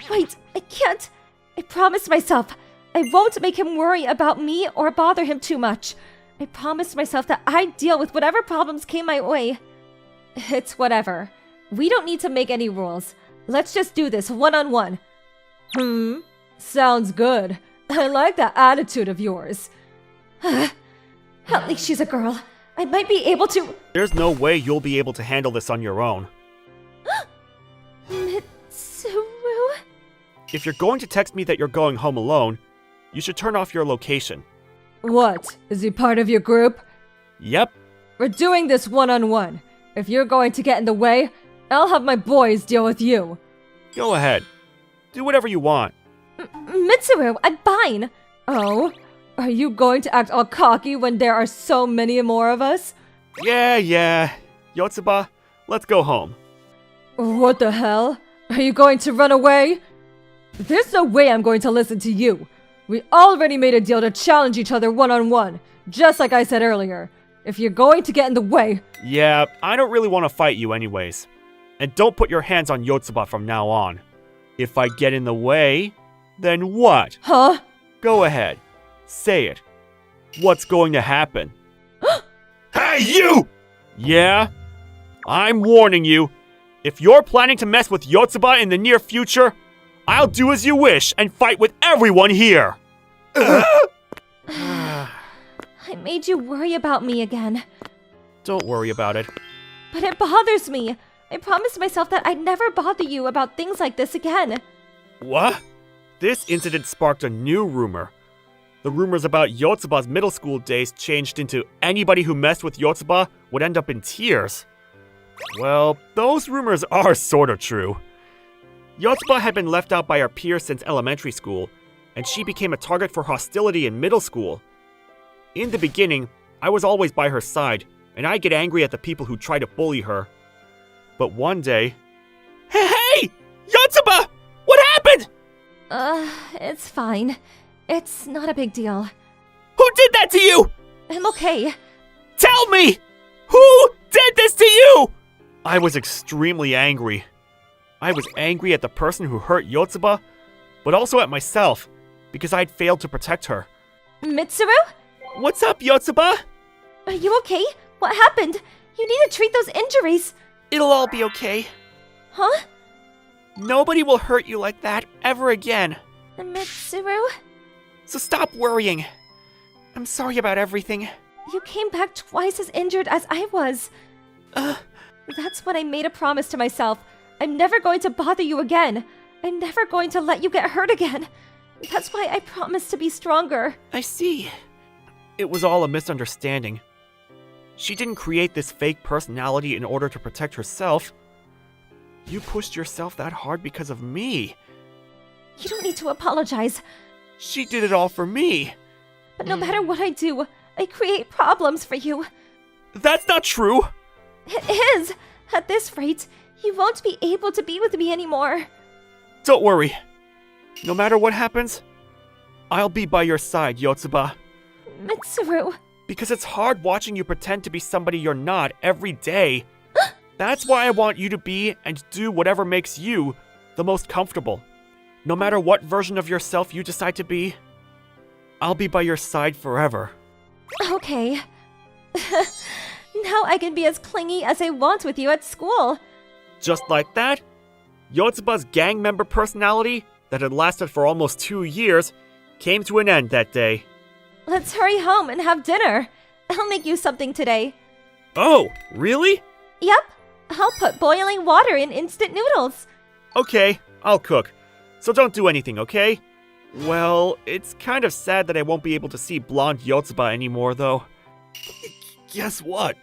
Wait, I can't. I promised myself I won't make him worry about me or bother him too much. I promised myself that I'd deal with whatever problems came my way. It's whatever. We don't need to make any rules. Let's just do this one-on-one. Sounds good. I like that attitude of yours. At least she's a girl. I might be able to... There's no way you'll be able to handle this on your own. Mitsuru? If you're going to text me that you're going home alone, you should turn off your location. What? Is he part of your group? Yep. We're doing this one-on-one. If you're going to get in the way, I'll have my boys deal with you. Go ahead. Do whatever you want. Mitsuru, I'm fine. Oh? Are you going to act all cocky when there are so many more of us? Yeah. Yotsuba, let's go home. What the hell? Are you going to run away? There's no way I'm going to listen to you. We already made a deal to challenge each other one-on-one, just like I said earlier. If you're going to get in the way... Yeah, I don't really want to fight you anyways. And don't put your hands on Yotsuba from now on. If I get in the way, then what? Huh? Go ahead. Say it. What's going to happen? Hey, you! Yeah? I'm warning you. If you're planning to mess with Yotsuba in the near future, I'll do as you wish and fight with everyone here. I made you worry about me again. Don't worry about it. But it bothers me. I promised myself that I'd never bother you about things like this again. What? This incident sparked a new rumor. The rumors about Yotsuba's middle school days changed into anybody who messed with Yotsuba would end up in tears. Well, those rumors are sorta true. Yotsuba had been left out by her peers since elementary school, and she became a target for hostility in middle school. In the beginning, I was always by her side, and I'd get angry at the people who tried to bully her. But one day... Hey! Yotsuba! What happened? It's fine. It's not a big deal. Who did that to you? I'm okay. Tell me! Who did this to you? I was extremely angry. I was angry at the person who hurt Yotsuba, but also at myself, because I'd failed to protect her. Mitsuru? What's up, Yotsuba? Are you okay? What happened? You need to treat those injuries. It'll all be okay. Huh? Nobody will hurt you like that ever again. Mitsuru? So stop worrying. I'm sorry about everything. You came back twice as injured as I was. That's when I made a promise to myself. I'm never going to bother you again. I'm never going to let you get hurt again. That's why I promised to be stronger. I see. It was all a misunderstanding. She didn't create this fake personality in order to protect herself. You pushed yourself that hard because of me. You don't need to apologize. She did it all for me. But no matter what I do, I create problems for you. That's not true. It is. At this rate, you won't be able to be with me anymore. Don't worry. No matter what happens, I'll be by your side, Yotsuba. Mitsuru. Because it's hard watching you pretend to be somebody you're not every day. That's why I want you to be and do whatever makes you the most comfortable. No matter what version of yourself you decide to be, I'll be by your side forever. Okay. Now I can be as clingy as I want with you at school. Just like that, Yotsuba's gang member personality that had lasted for almost 2 years came to an end that day. Let's hurry home and have dinner. I'll make you something today. Oh, really? Yep. I'll put boiling water in instant noodles. Okay, I'll cook. So don't do anything, okay? Well, it's kind of sad that I won't be able to see blonde Yotsuba anymore, though. Guess what?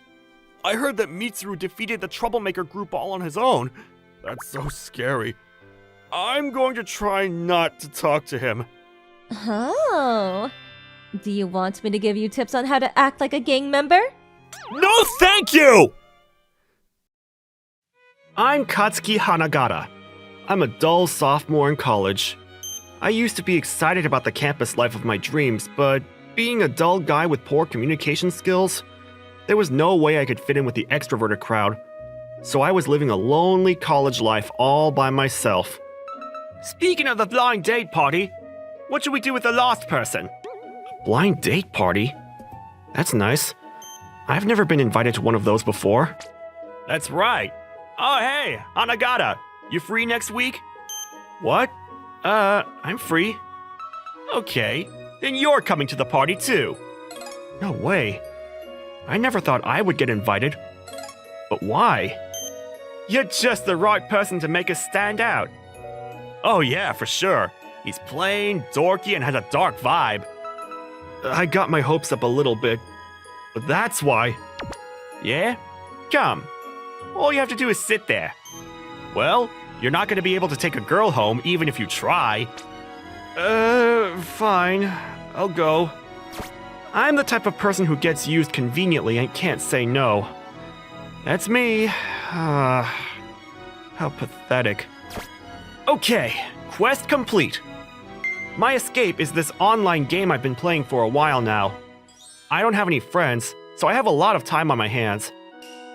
I heard that Mitsuru defeated the troublemaker group all on his own. That's so scary. I'm going to try not to talk to him. Oh. Do you want me to give you tips on how to act like a gang member? No, thank you! I'm Katsuki Hanagata. I'm a dull sophomore in college. I used to be excited about the campus life of my dreams, but being a dull guy with poor communication skills, there was no way I could fit in with the extroverted crowd. So I was living a lonely college life all by myself. Speaking of the blind date party, what should we do with the lost person? Blind date party? That's nice. I've never been invited to one of those before. That's right. Oh hey, Hanagata, you free next week? What? I'm free. Okay, then you're coming to the party too. No way. I never thought I would get invited. But why? You're just the right person to make us stand out. Oh yeah, for sure. He's plain, dorky, and has a dark vibe. I got my hopes up a little bit, but that's why. Yeah? Come. All you have to do is sit there. Well, you're not going to be able to take a girl home even if you try. Fine. I'll go. I'm the type of person who gets used conveniently and can't say no. That's me. How pathetic. Okay, quest complete. My escape is this online game I've been playing for a while now. I don't have any friends, so I have a lot of time on my hands.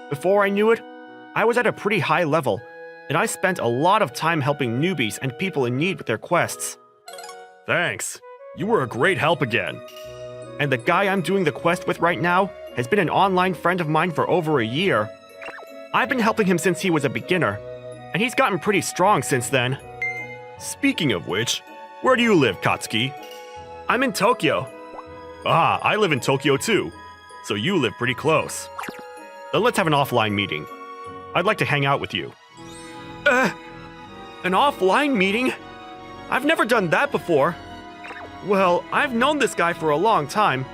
Before I knew it, I was at a pretty high level, and I spent a lot of time helping newbies and people in need with their quests. Thanks. You were a great help again. And the guy I'm doing the quest with right now has been an online friend of mine for over a year. I've been helping him since he was a beginner, and he's gotten pretty strong since then. Speaking of which, where do you live, Katsuki? I'm in Tokyo. Ah, I live in Tokyo too, so you live pretty close. Then let's have an offline meeting. I'd like to hang out with you. An offline meeting? I've never done that before. Well, I've known this guy for a long time.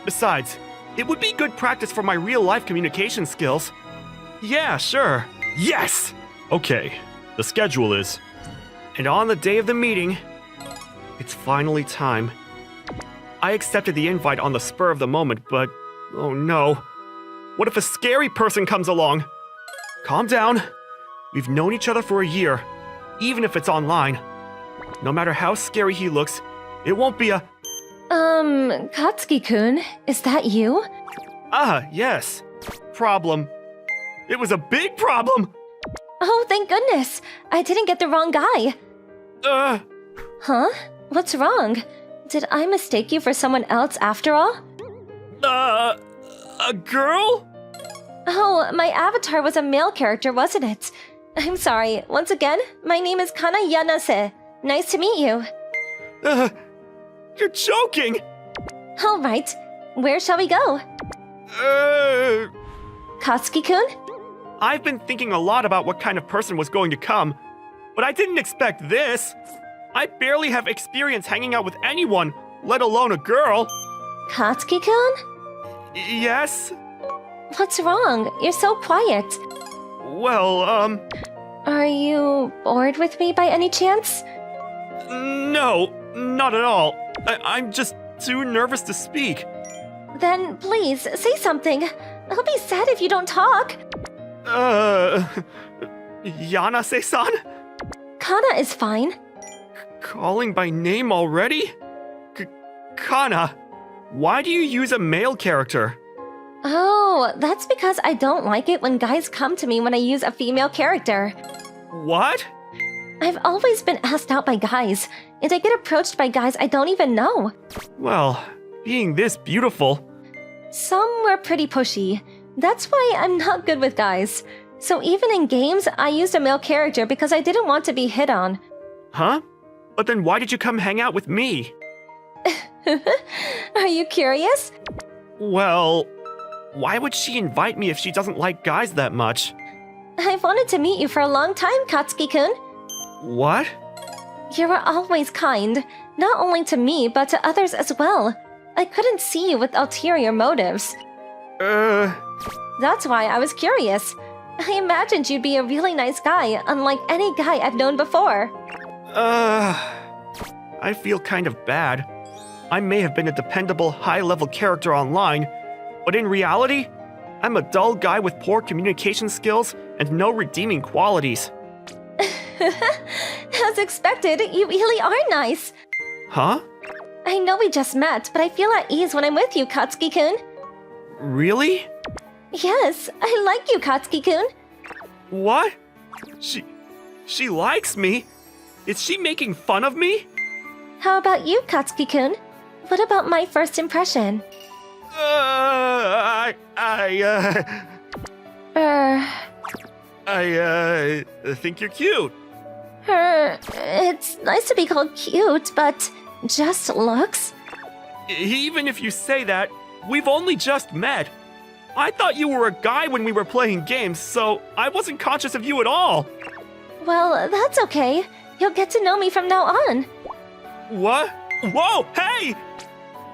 Besides, it would be good practice for my real-life communication skills. Yeah, sure. Yes! Okay, the schedule is... And on the day of the meeting, it's finally time. I accepted the invite on the spur of the moment, but... Oh no. What if a scary person comes along? Calm down. We've known each other for a year, even if it's online. No matter how scary he looks, it won't be a... Katsuki-kun, is that you? Ah, yes. Problem. It was a big problem! Oh, thank goodness. I didn't get the wrong guy. Huh? What's wrong? Did I mistake you for someone else after all? A girl? Oh, my avatar was a male character, wasn't it? I'm sorry. Once again, my name is Kana Yanase. Nice to meet you. You're joking! Alright. Where shall we go? Katsuki-kun? I've been thinking a lot about what kind of person was going to come, but I didn't expect this. I barely have experience hanging out with anyone, let alone a girl. Katsuki-kun? Yes? What's wrong? You're so quiet. Well, Are you bored with me by any chance? no, not at all. I'm just too nervous to speak. Then please, say something. I'll be sad if you don't talk. Yanase-san? Kana is fine. Calling by name already? Kana, why do you use a male character? Oh, that's because I don't like it when guys come to me when I use a female character. What? I've always been asked out by guys, and I get approached by guys I don't even know. Well, being this beautiful... Some were pretty pushy. That's why I'm not good with guys. So even in games, I used a male character because I didn't want to be hit on. Huh? But then why did you come hang out with me? Are you curious? Well, why would she invite me if she doesn't like guys that much? I've wanted to meet you for a long time, Katsuki-kun. What? You were always kind, not only to me, but to others as well. I couldn't see you with ulterior motives. That's why I was curious. I imagined you'd be a really nice guy, unlike any guy I've known before. I feel kind of bad. I may have been a dependable, high-level character online, but in reality, I'm a dull guy with poor communication skills and no redeeming qualities. As expected, you really are nice. Huh? I know we just met, but I feel at ease when I'm with you, Katsuki-kun. Really? Yes, I like you, Katsuki-kun. What? She likes me? Is she making fun of me? How about you, Katsuki-kun? What about my first impression? I think you're cute. It's nice to be called cute, but just looks? Even if you say that, we've only just met. I thought you were a guy when we were playing games, so I wasn't conscious of you at all. Well, that's okay. You'll get to know me from now on. What? Whoa, hey!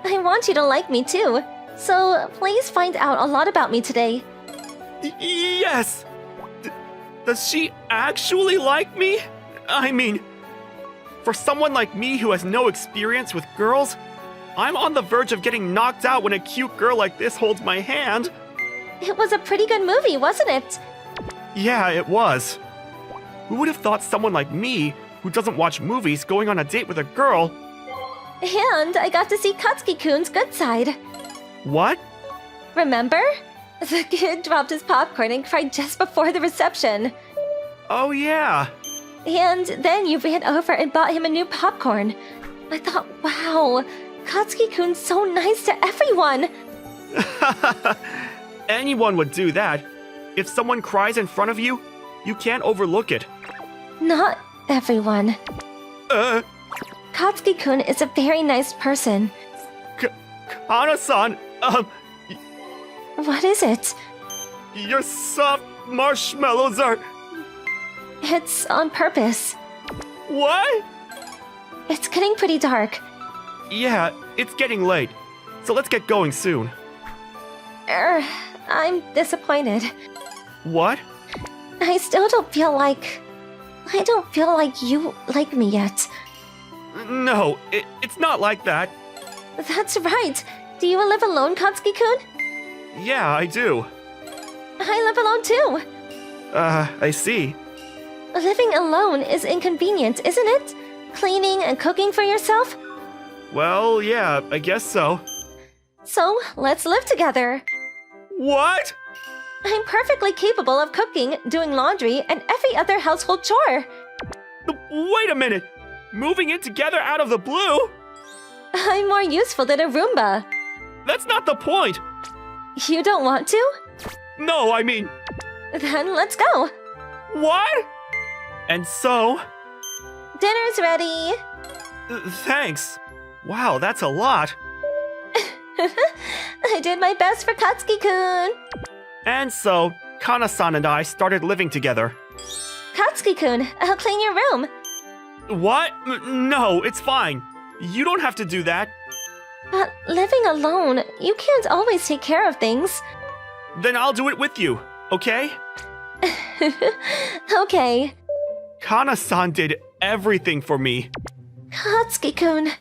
I want you to like me too. So please find out a lot about me today. Yes! Does she actually like me? I mean, for someone like me who has no experience with girls, I'm on the verge of getting knocked out when a cute girl like this holds my hand. It was a pretty good movie, wasn't it? Yeah, it was. Who would have thought someone like me, who doesn't watch movies, going on a date with a girl? And I got to see Katsuki-kun's good side. What? Remember? The kid dropped his popcorn and cried just before the reception. Oh yeah. And then you ran over and bought him a new popcorn. I thought, wow, Katsuki-kun's so nice to everyone. Anyone would do that. If someone cries in front of you, you can't overlook it. Not everyone. Uh, Katsuki-kun is a very nice person. Kana-san, What is it? your soft marshmallows are... It's on purpose. What? It's getting pretty dark. Yeah, it's getting late. So let's get going soon. I'm disappointed. What? I still don't feel like... I don't feel like you like me yet. No, it's not like that. That's right. Do you live alone, Katsuki-kun? Yeah, I do. I live alone too. I see. Living alone is inconvenient, isn't it? Cleaning and cooking for yourself? Well, yeah, I guess so. So, let's live together. What? I'm perfectly capable of cooking, doing laundry, and every other household chore. Wait a minute! Moving in together out of the blue? I'm more useful than a Roomba. That's not the point! You don't want to? No, I mean... Then let's go. What? And so... Dinner's ready. Thanks. Wow, that's a lot. I did my best for Katsuki-kun. And so, Kana-san and I started living together. Katsuki-kun, I'll clean your room. What? No, it's fine. You don't have to do that. But living alone, you can't always take care of things. Then I'll do it with you, okay? Okay. Kana-san did everything for me. Katsuki-kun,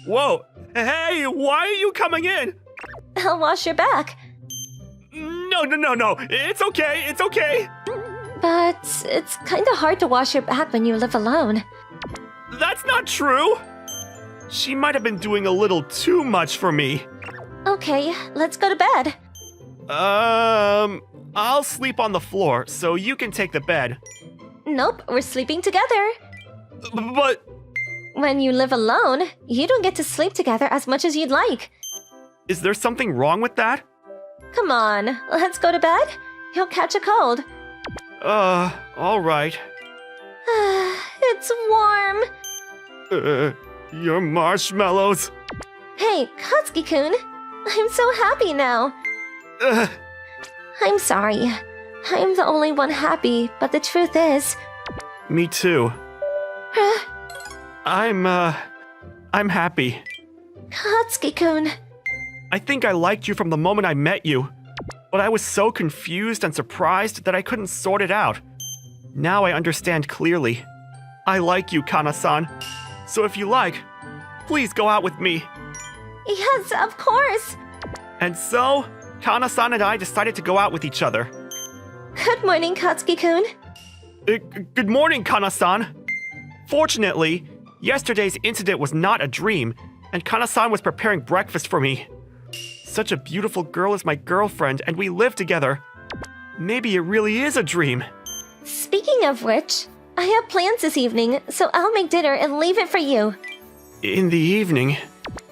Whoa! Hey, why are you coming in? I'll wash your back. No. It's okay. But it's kinda hard to wash your back when you live alone. That's not true. She might have been doing a little too much for me. Okay, let's go to bed. I'll sleep on the floor, so you can take the bed. Nope, we're sleeping together. But... When you live alone, you don't get to sleep together as much as you'd like. is there something wrong with that? Come on, let's go to bed. You'll catch a cold. Alright. It's warm. Your marshmallows. Hey, Katsuki-kun, I'm so happy now. I'm sorry. I'm the only one happy, but the truth is... Me too. I'm happy. Katsuki-kun. I think I liked you from the moment I met you, but I was so confused and surprised that I couldn't sort it out. Now I understand clearly. I like you, Kana-san. So if you like, please go out with me. Yes, of course. And so, Kana-san and I decided to go out with each other. Good morning, Katsuki-kun. Good morning, Kana-san. Fortunately, yesterday's incident was not a dream, and Kana-san was preparing breakfast for me. Such a beautiful girl is my girlfriend, and we live together. Maybe it really is a dream. Speaking of which, I have plans this evening, so I'll make dinner and leave it for you. In the evening?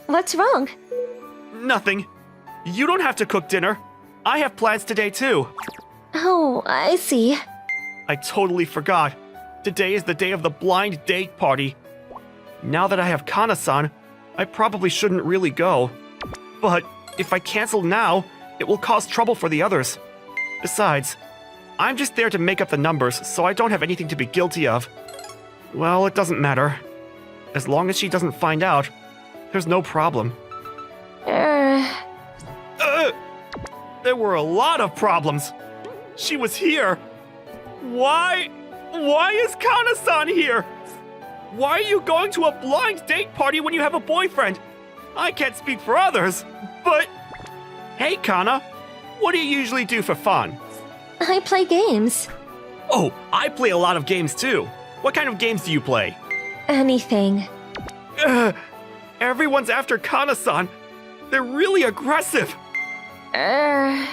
What's wrong? Nothing. You don't have to cook dinner. I have plans today too. Oh, I see. I totally forgot. Today is the day of the blind date party. Now that I have Kana-san, I probably shouldn't really go. But if I cancel now, it will cause trouble for the others. Besides, I'm just there to make up the numbers, so I don't have anything to be guilty of. Well, it doesn't matter. As long as she doesn't find out, there's no problem. There were a lot of problems. She was here. Why is Kana-san here? Why are you going to a blind date party when you have a boyfriend? I can't speak for others, but... Hey, Kana, what do you usually do for fun? I play games. Oh, I play a lot of games too. What kind of games do you play? Anything. Everyone's after Kana-san. They're really aggressive. Are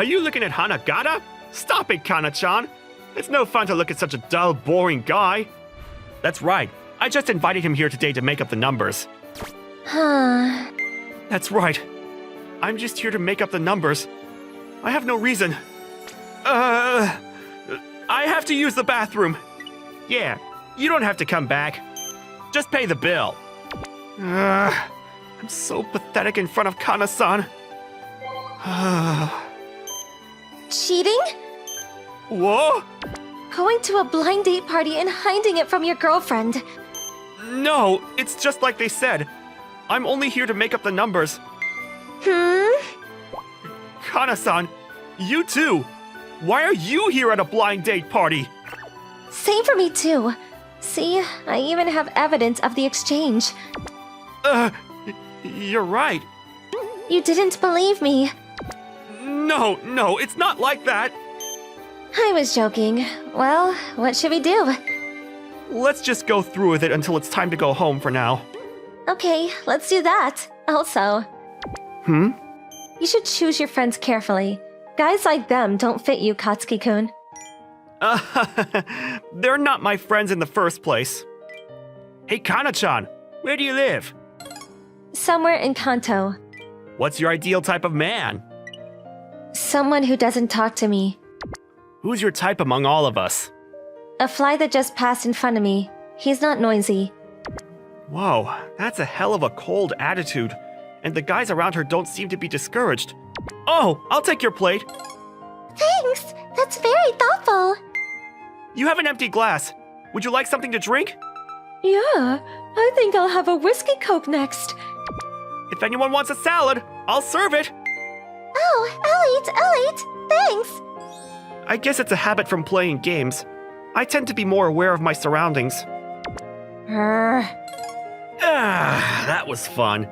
you looking at Hanagata? Stop it, Kana-chan. It's no fun to look at such a dull, boring guy. That's right. I just invited him here today to make up the numbers. Huh. That's right. I'm just here to make up the numbers. I have no reason. I have to use the bathroom. Yeah, you don't have to come back. Just pay the bill. I'm so pathetic in front of Kana-san. Cheating? Whoa? Going to a blind date party and hiding it from your girlfriend. No, it's just like they said. I'm only here to make up the numbers. Kana-san, you too. Why are you here at a blind date party? Same for me too. See, I even have evidence of the exchange. You're right. You didn't believe me. No, it's not like that. I was joking. Well, what should we do? Let's just go through with it until it's time to go home for now. Okay, let's do that. Also, you should choose your friends carefully. Guys like them don't fit you, Katsuki-kun. They're not my friends in the first place. Hey, Kana-chan, where do you live? Somewhere in Kanto. What's your ideal type of man? Someone who doesn't talk to me. Who's your type among all of us? A fly that just passed in front of me. He's not noisy. Whoa, that's a hell of a cold attitude. And the guys around her don't seem to be discouraged. Oh, I'll take your plate. Thanks! That's very thoughtful. You have an empty glass. Would you like something to drink? Yeah, I think I'll have a whiskey coke next. If anyone wants a salad, I'll serve it. Oh, I'll eat. Thanks. I guess it's a habit from playing games. I tend to be more aware of my surroundings. That was fun.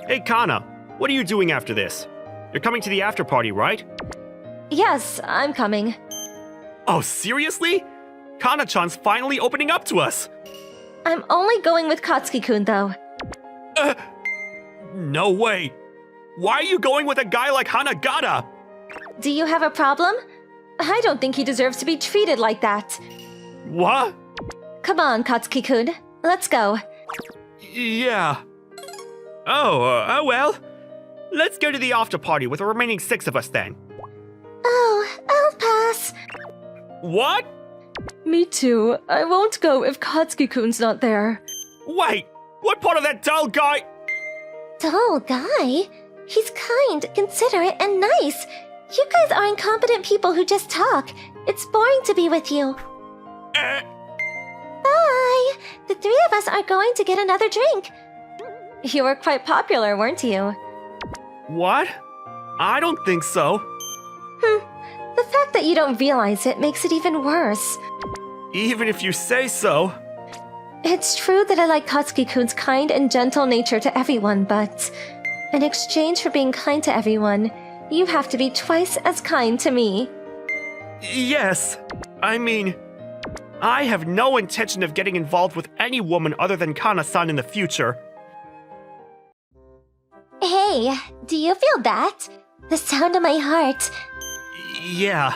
Hey, Kana, what are you doing after this? You're coming to the after party, right? Yes, I'm coming. Oh, seriously? Kana-chan's finally opening up to us. I'm only going with Katsuki-kun, though. No way. Why are you going with a guy like Hanagata? Do you have a problem? I don't think he deserves to be treated like that. What? Come on, Katsuki-kun. Let's go. Yeah. Oh, well. Let's go to the after party with the remaining 6 of us then. Oh, I'll pass. What? Me too. I won't go if Katsuki-kun's not there. Wait, what part of that dull guy? Dull guy? He's kind, considerate, and nice. You guys are incompetent people who just talk. It's boring to be with you. Bye! The 3 of us are going to get another drink. You were quite popular, weren't you? What? I don't think so. The fact that you don't realize it makes it even worse. Even if you say so. It's true that I like Katsuki-kun's kind and gentle nature to everyone, but in exchange for being kind to everyone, you have to be twice as kind to me. Yes. I mean, I have no intention of getting involved with any woman other than Kana-san in the future. Hey, do you feel that? The sound of my heart. Yeah.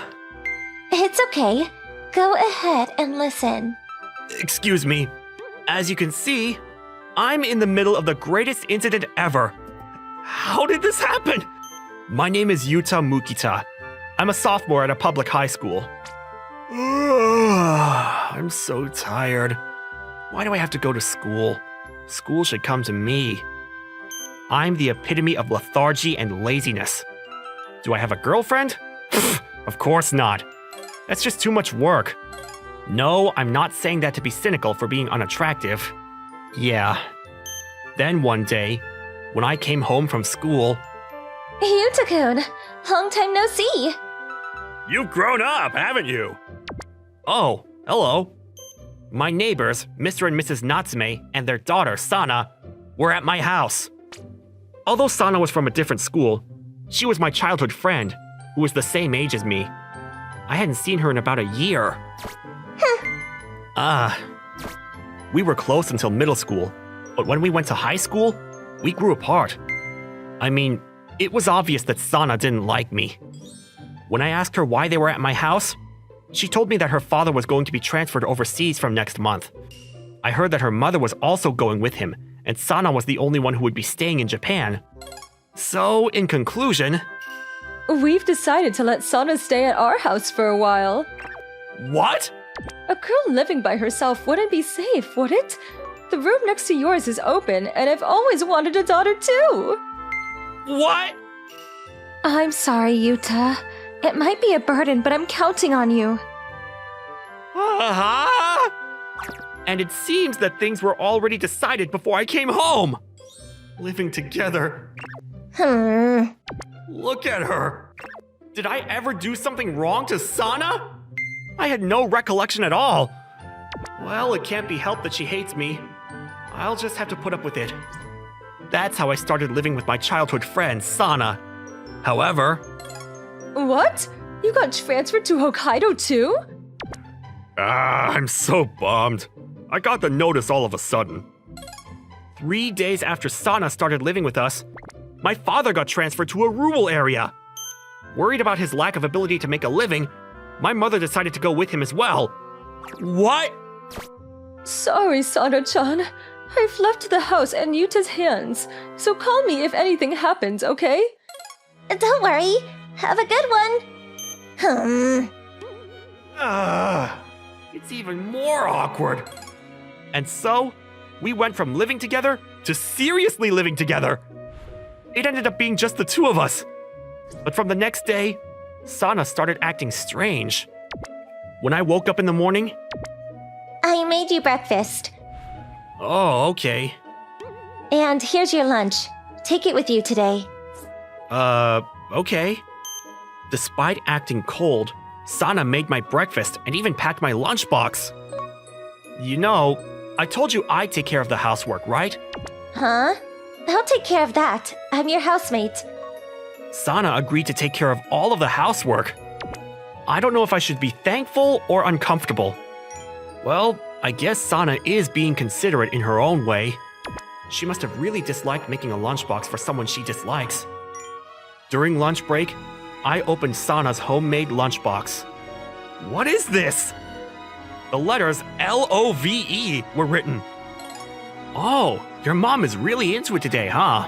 It's okay. Go ahead and listen. Excuse me. As you can see, I'm in the middle of the greatest incident ever. How did this happen? My name is Yuta Mukita. I'm a sophomore at a public high school. I'm so tired. Why do I have to go to school? School should come to me. I'm the epitome of lethargy and laziness. Do I have a girlfriend? Of course not. That's just too much work. No, I'm not saying that to be cynical for being unattractive. Yeah. Then one day, when I came home from school... Yuta-kun, long time no see. You've grown up, haven't you? Oh, hello. My neighbors, Mr. and Mrs. Natsume, and their daughter, Sana, were at my house. Although Sana was from a different school, she was my childhood friend, who was the same age as me. I hadn't seen her in about a year. We were close until middle school, but when we went to high school, we grew apart. I mean, it was obvious that Sana didn't like me. When I asked her why they were at my house, she told me that her father was going to be transferred overseas from next month. I heard that her mother was also going with him, and Sana was the only one who would be staying in Japan. So, in conclusion... We've decided to let Sana stay at our house for a while. What? A girl living by herself wouldn't be safe, would it? The room next to yours is open, and I've always wanted a daughter too. What? I'm sorry, Yuta. It might be a burden, but I'm counting on you. And it seems that things were already decided before I came home. Living together. Look at her. Did I ever do something wrong to Sana? I had no recollection at all. Well, it can't be helped that she hates me. I'll just have to put up with it. That's how I started living with my childhood friend, Sana. However... What? You got transferred to Hokkaido too? I'm so bummed. I got the notice all of a sudden. 3 days after Sana started living with us, my father got transferred to a rural area. Worried about his lack of ability to make a living, my mother decided to go with him as well. What? Sorry, Sana-chan. I've left the house in Yuta's hands, so call me if anything happens, okay? Don't worry. Have a good one. It's even more awkward. And so, we went from living together to seriously living together. It ended up being just the two of us. But from the next day, Sana started acting strange. When I woke up in the morning... I made you breakfast. Oh, okay. And here's your lunch. Take it with you today. Okay. Despite acting cold, Sana made my breakfast and even packed my lunchbox. You know, I told you I'd take care of the housework, right? Huh? I'll take care of that. I'm your housemate. Sana agreed to take care of all of the housework. I don't know if I should be thankful or uncomfortable. Well, I guess Sana is being considerate in her own way. She must have really disliked making a lunchbox for someone she dislikes. During lunch break, I opened Sana's homemade lunchbox. What is this? The letters L-O-V-E were written. Oh, your mom is really into it today, huh?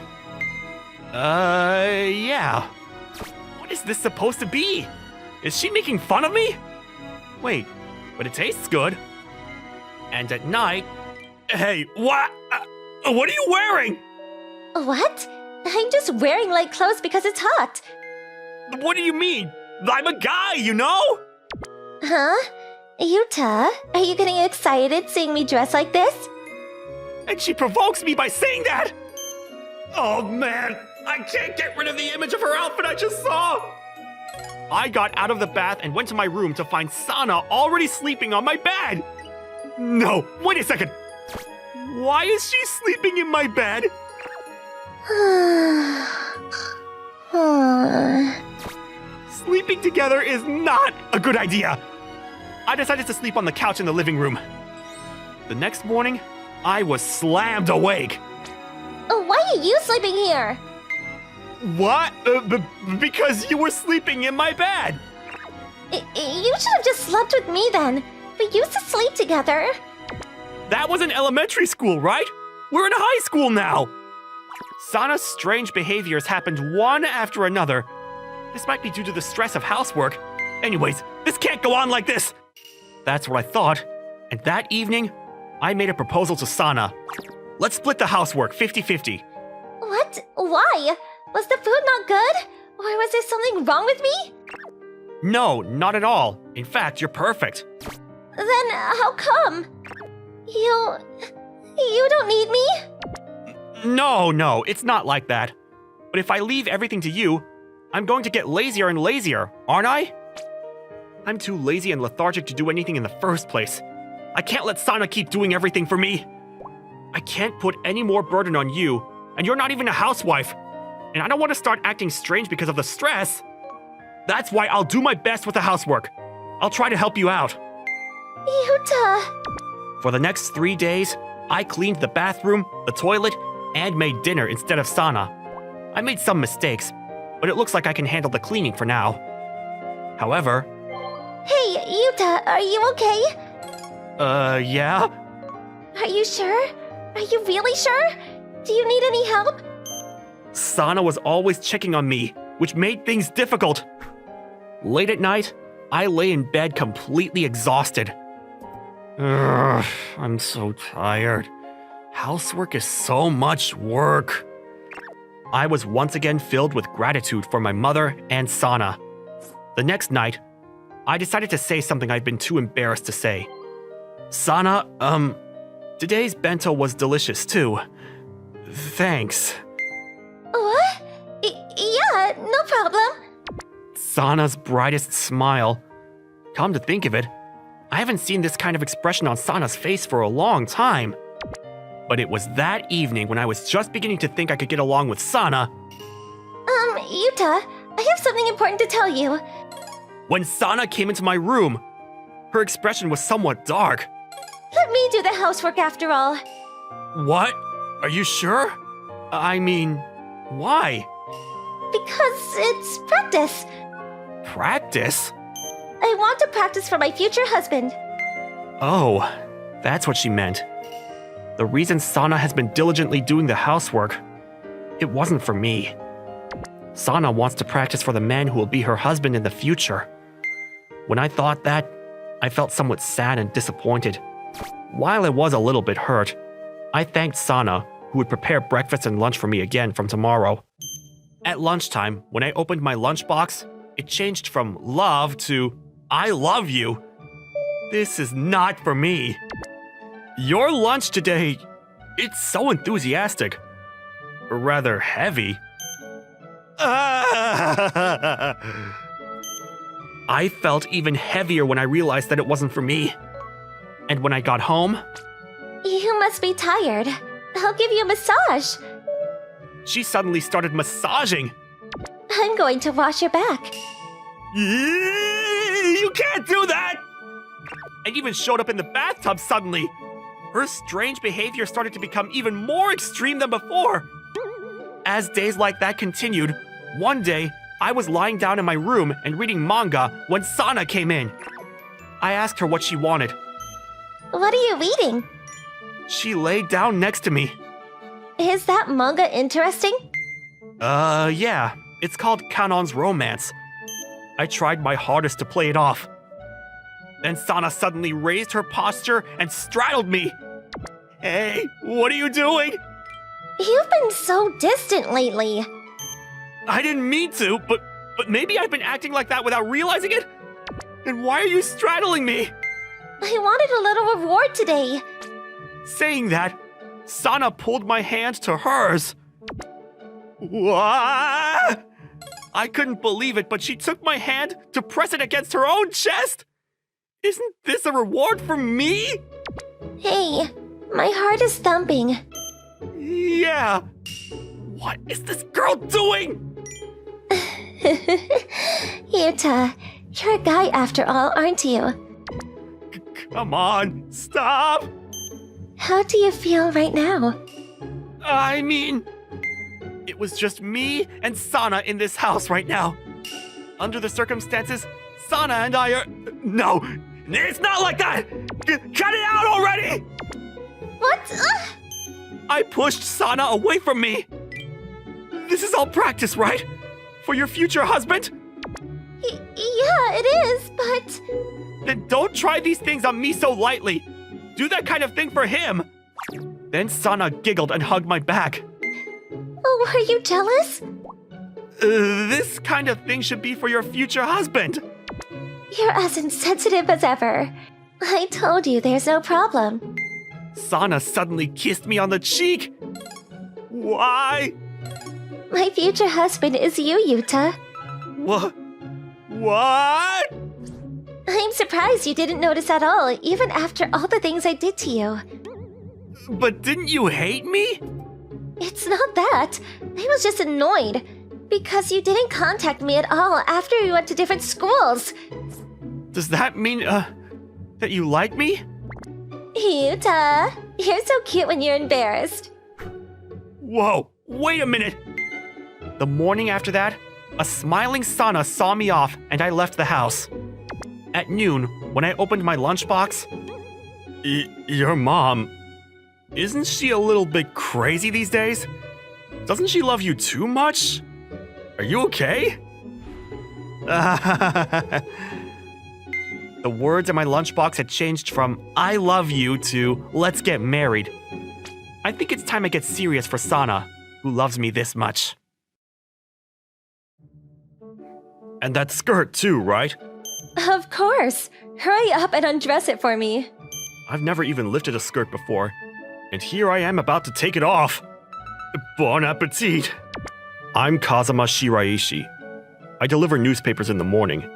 Yeah. What is this supposed to be? Is she making fun of me? Wait, but it tastes good. And at night... Hey, what? What are you wearing? What? I'm just wearing light clothes because it's hot. What do you mean? I'm a guy, you know? Huh? Yuta, are you getting excited seeing me dress like this? And she provokes me by saying that! Oh man, I can't get rid of the image of her outfit I just saw! I got out of the bath and went to my room to find Sana already sleeping on my bed! No, wait a second! Why is she sleeping in my bed? Sleeping together is not a good idea! I decided to sleep on the couch in the living room. The next morning, I was slammed awake. Why are you sleeping here? What? Because you were sleeping in my bed. You should have just slept with me then. We used to sleep together. That was in elementary school, right? We're in high school now. Sana's strange behaviors happened one after another. This might be due to the stress of housework. Anyways, this can't go on like this. That's what I thought. And that evening, I made a proposal to Sana. Let's split the housework 50-50. What? Why? Was the food not good? Or was there something wrong with me? No, not at all. In fact, you're perfect. Then how come? You don't need me? No, it's not like that. But if I leave everything to you, I'm going to get lazier and lazier, aren't I? I'm too lazy and lethargic to do anything in the first place. I can't let Sana keep doing everything for me. I can't put any more burden on you, and you're not even a housewife. And I don't want to start acting strange because of the stress. That's why I'll do my best with the housework. I'll try to help you out. Yuta! For the next 3 days, I cleaned the bathroom, the toilet, and made dinner instead of Sana. I made some mistakes, but it looks like I can handle the cleaning for now. However... Hey, Yuta, are you okay? Yeah? Are you sure? Are you really sure? Do you need any help? Sana was always checking on me, which made things difficult. Late at night, I lay in bed completely exhausted. Ugh, I'm so tired. Housework is so much work. I was once again filled with gratitude for my mother and Sana. The next night, I decided to say something I'd been too embarrassed to say. Sana, today's bento was delicious too. Thanks. What? Yeah, no problem. Sana's brightest smile. Come to think of it, I haven't seen this kind of expression on Sana's face for a long time. But it was that evening when I was just beginning to think I could get along with Sana. Yuta, I have something important to tell you. When Sana came into my room, her expression was somewhat dark. Let me do the housework after all. What? Are you sure? I mean, why? Because it's practice. Practice? I want to practice for my future husband. Oh, that's what she meant. The reason Sana has been diligently doing the housework, it wasn't for me. Sana wants to practice for the man who will be her husband in the future. When I thought that, I felt somewhat sad and disappointed. While I was a little bit hurt, I thanked Sana, who would prepare breakfast and lunch for me again from tomorrow. At lunchtime, when I opened my lunchbox, it changed from love to I love you. This is not for me. Your lunch today, it's so enthusiastic. Or rather heavy. I felt even heavier when I realized that it wasn't for me. And when I got home... You must be tired. I'll give you a massage. She suddenly started massaging. I'm going to wash your back. You can't do that! And even showed up in the bathtub suddenly. Her strange behavior started to become even more extreme than before. As days like that continued, one day, I was lying down in my room and reading manga when Sana came in. I asked her what she wanted. What are you reading? She laid down next to me. Is that manga interesting? Yeah. It's called Kanon's Romance. I tried my hardest to play it off. Then Sana suddenly raised her posture and straddled me. Hey, what are you doing? You've been so distant lately. I didn't mean to, but maybe I've been acting like that without realizing it? And why are you straddling me? I wanted a little reward today. Saying that, Sana pulled my hand to hers. What? I couldn't believe it, but she took my hand to press it against her own chest. Isn't this a reward for me? Hey, my heart is thumping. Yeah. What is this girl doing? Yuta, you're a guy after all, aren't you? Come on, stop. How do you feel right now? I mean, it was just me and Sana in this house right now. Under the circumstances, Sana and I are... No, it's not like that! Cut it out already! What? I pushed Sana away from me. This is all practice, right? For your future husband? Yeah, it is, but... Then don't try these things on me so lightly. Do that kind of thing for him. Then Sana giggled and hugged my back. Oh, are you jealous? This kind of thing should be for your future husband. You're as insensitive as ever. I told you there's no problem. Sana suddenly kissed me on the cheek. Why? My future husband is you, Yuta. What? What? I'm surprised you didn't notice at all, even after all the things I did to you. But didn't you hate me? It's not that. I was just annoyed. Because you didn't contact me at all after we went to different schools. Does that mean, that you like me? Yuta, you're so cute when you're embarrassed. Whoa, wait a minute! The morning after that, a smiling Sana saw me off and I left the house. At noon, when I opened my lunchbox, your mom, isn't she a little bit crazy these days? Doesn't she love you too much? Are you okay? The words in my lunchbox had changed from I love you to let's get married. I think it's time I get serious for Sana, who loves me this much. And that skirt too, right? Of course. Hurry up and undress it for me. I've never even lifted a skirt before, and here I am about to take it off. Bon appetit! I'm Kazuma Shiraishi. I deliver newspapers in the morning.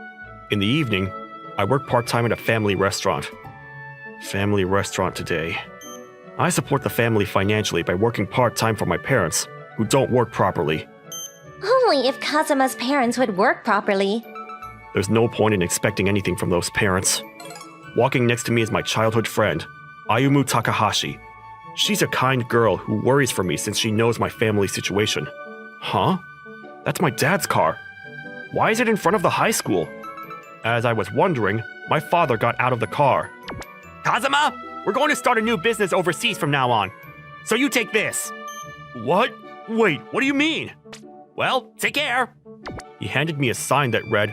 In the evening, I work part-time at a family restaurant. Family restaurant today. I support the family financially by working part-time for my parents, who don't work properly. Only if Kazuma's parents would work properly. There's no point in expecting anything from those parents. Walking next to me is my childhood friend, Ayumu Takahashi. She's a kind girl who worries for me since she knows my family situation. Huh? That's my dad's car. Why is it in front of the high school? As I was wondering, my father got out of the car. Kazuma, we're going to start a new business overseas from now on. So you take this. What? Wait, what do you mean? Well, take care. He handed me a sign that read,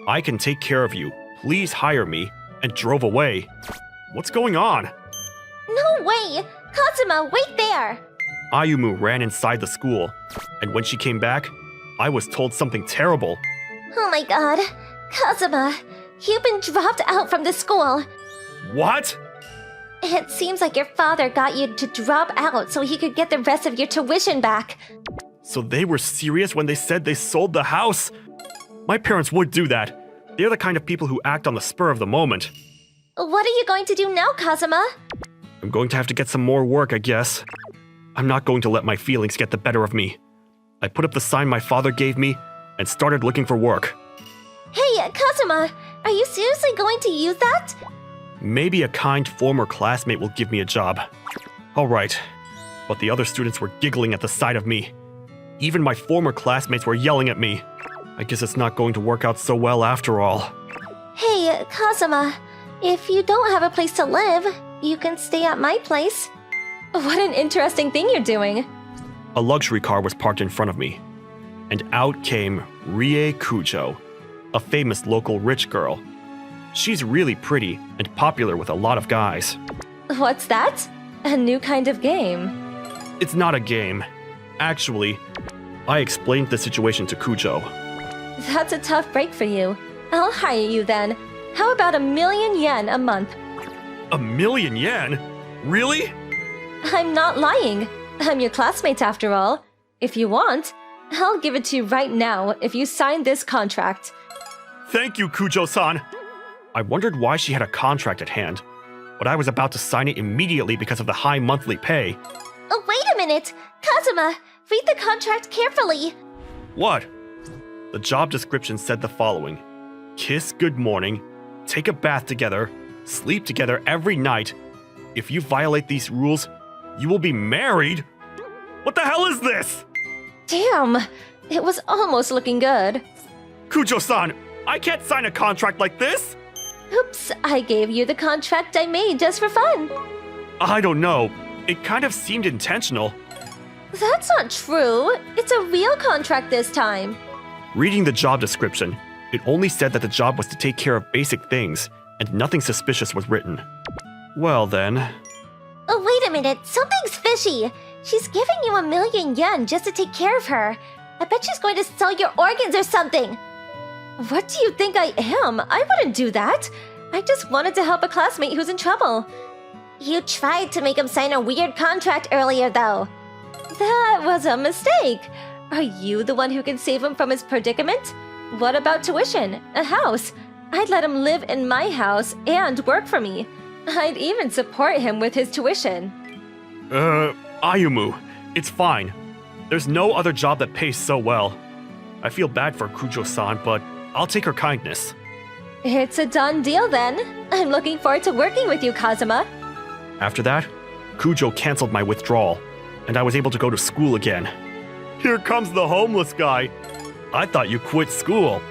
I can take care of you. Please hire me, and drove away. What's going on? No way! Kazuma, wait there! Ayumu ran inside the school, and when she came back, I was told something terrible. Oh my god. Kazuma, you've been dropped out from the school. What? It seems like your father got you to drop out so he could get the rest of your tuition back. So they were serious when they said they sold the house? My parents would do that. They're the kind of people who act on the spur of the moment. What are you going to do now, Kazuma? I'm going to have to get some more work, I guess. I'm not going to let my feelings get the better of me. I put up the sign my father gave me and started looking for work. Hey, Kazuma, are you seriously going to use that? Maybe a kind former classmate will give me a job. All right, but the other students were giggling at the sight of me. Even my former classmates were yelling at me. I guess it's not going to work out so well after all. Hey, Kazuma, if you don't have a place to live, you can stay at my place. What an interesting thing you're doing. A luxury car was parked in front of me, and out came Rie Kujo, a famous local rich girl. She's really pretty and popular with a lot of guys. What's that? A new kind of game. It's not a game. Actually, I explained the situation to Kujo. That's a tough break for you. I'll hire you then. How about 1,000,000 yen a month? 1,000,000 yen? Really? I'm not lying. I'm your classmate after all. If you want, I'll give it to you right now if you sign this contract. Thank you, Kujo-san. I wondered why she had a contract at hand, but I was about to sign it immediately because of the high monthly pay. Oh, wait a minute! Kazuma, read the contract carefully. What? The job description said the following: kiss good morning, take a bath together, sleep together every night. If you violate these rules, you will be married? What the hell is this? Damn, it was almost looking good. Kujo-san, I can't sign a contract like this! Oops, I gave you the contract I made just for fun. I don't know. It kind of seemed intentional. That's not true. It's a real contract this time. Reading the job description, it only said that the job was to take care of basic things, and nothing suspicious was written. Well then... Oh, wait a minute, something's fishy. She's giving you 1,000,000 yen just to take care of her. I bet she's going to sell your organs or something. What do you think I am? I wouldn't do that. I just wanted to help a classmate who's in trouble. You tried to make him sign a weird contract earlier, though. That was a mistake. Are you the one who can save him from his predicament? What about tuition? A house? I'd let him live in my house and work for me. I'd even support him with his tuition. Ayumu, it's fine. There's no other job that pays so well. I feel bad for Kujo-san, but I'll take her kindness. It's a done deal then. I'm looking forward to working with you, Kazuma. After that, Kujo canceled my withdrawal, and I was able to go to school again. Here comes the homeless guy. I thought you quit school.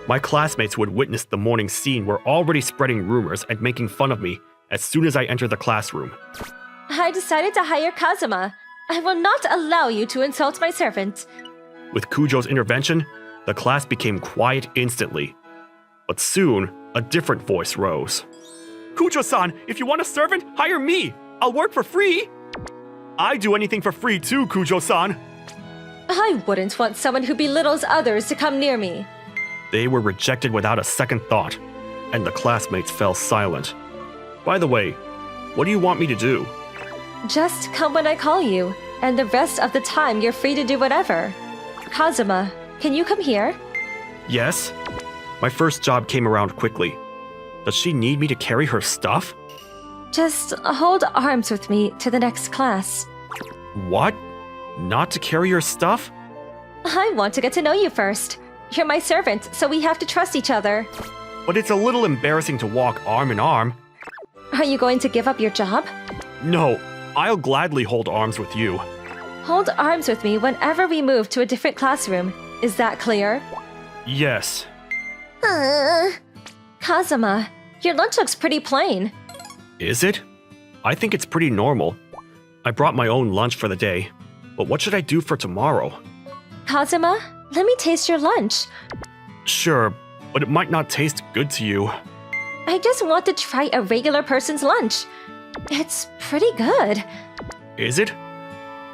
My classmates who had witnessed the morning scene were already spreading rumors and making fun of me as soon as I entered the classroom. I decided to hire Kazuma. I will not allow you to insult my servant. With Kujo's intervention, the class became quiet instantly. But soon, a different voice rose. Kujo-san, if you want a servant, hire me! I'll work for free! I do anything for free too, Kujo-san! I wouldn't want someone who belittles others to come near me. They were rejected without a second thought, and the classmates fell silent. By the way, what do you want me to do? Just come when I call you, and the rest of the time you're free to do whatever. Kazuma, can you come here? Yes? My first job came around quickly. Does she need me to carry her stuff? Just hold arms with me to the next class. What? Not to carry your stuff? I want to get to know you first. You're my servant, so we have to trust each other. But it's a little embarrassing to walk arm in arm. Are you going to give up your job? No, I'll gladly hold arms with you. Hold arms with me whenever we move to a different classroom. Is that clear? Yes. Kazuma, your lunch looks pretty plain. Is it? I think it's pretty normal. I brought my own lunch for the day, but what should I do for tomorrow? Kazuma, let me taste your lunch. Sure, but it might not taste good to you. I just want to try a regular person's lunch. It's pretty good. Is it?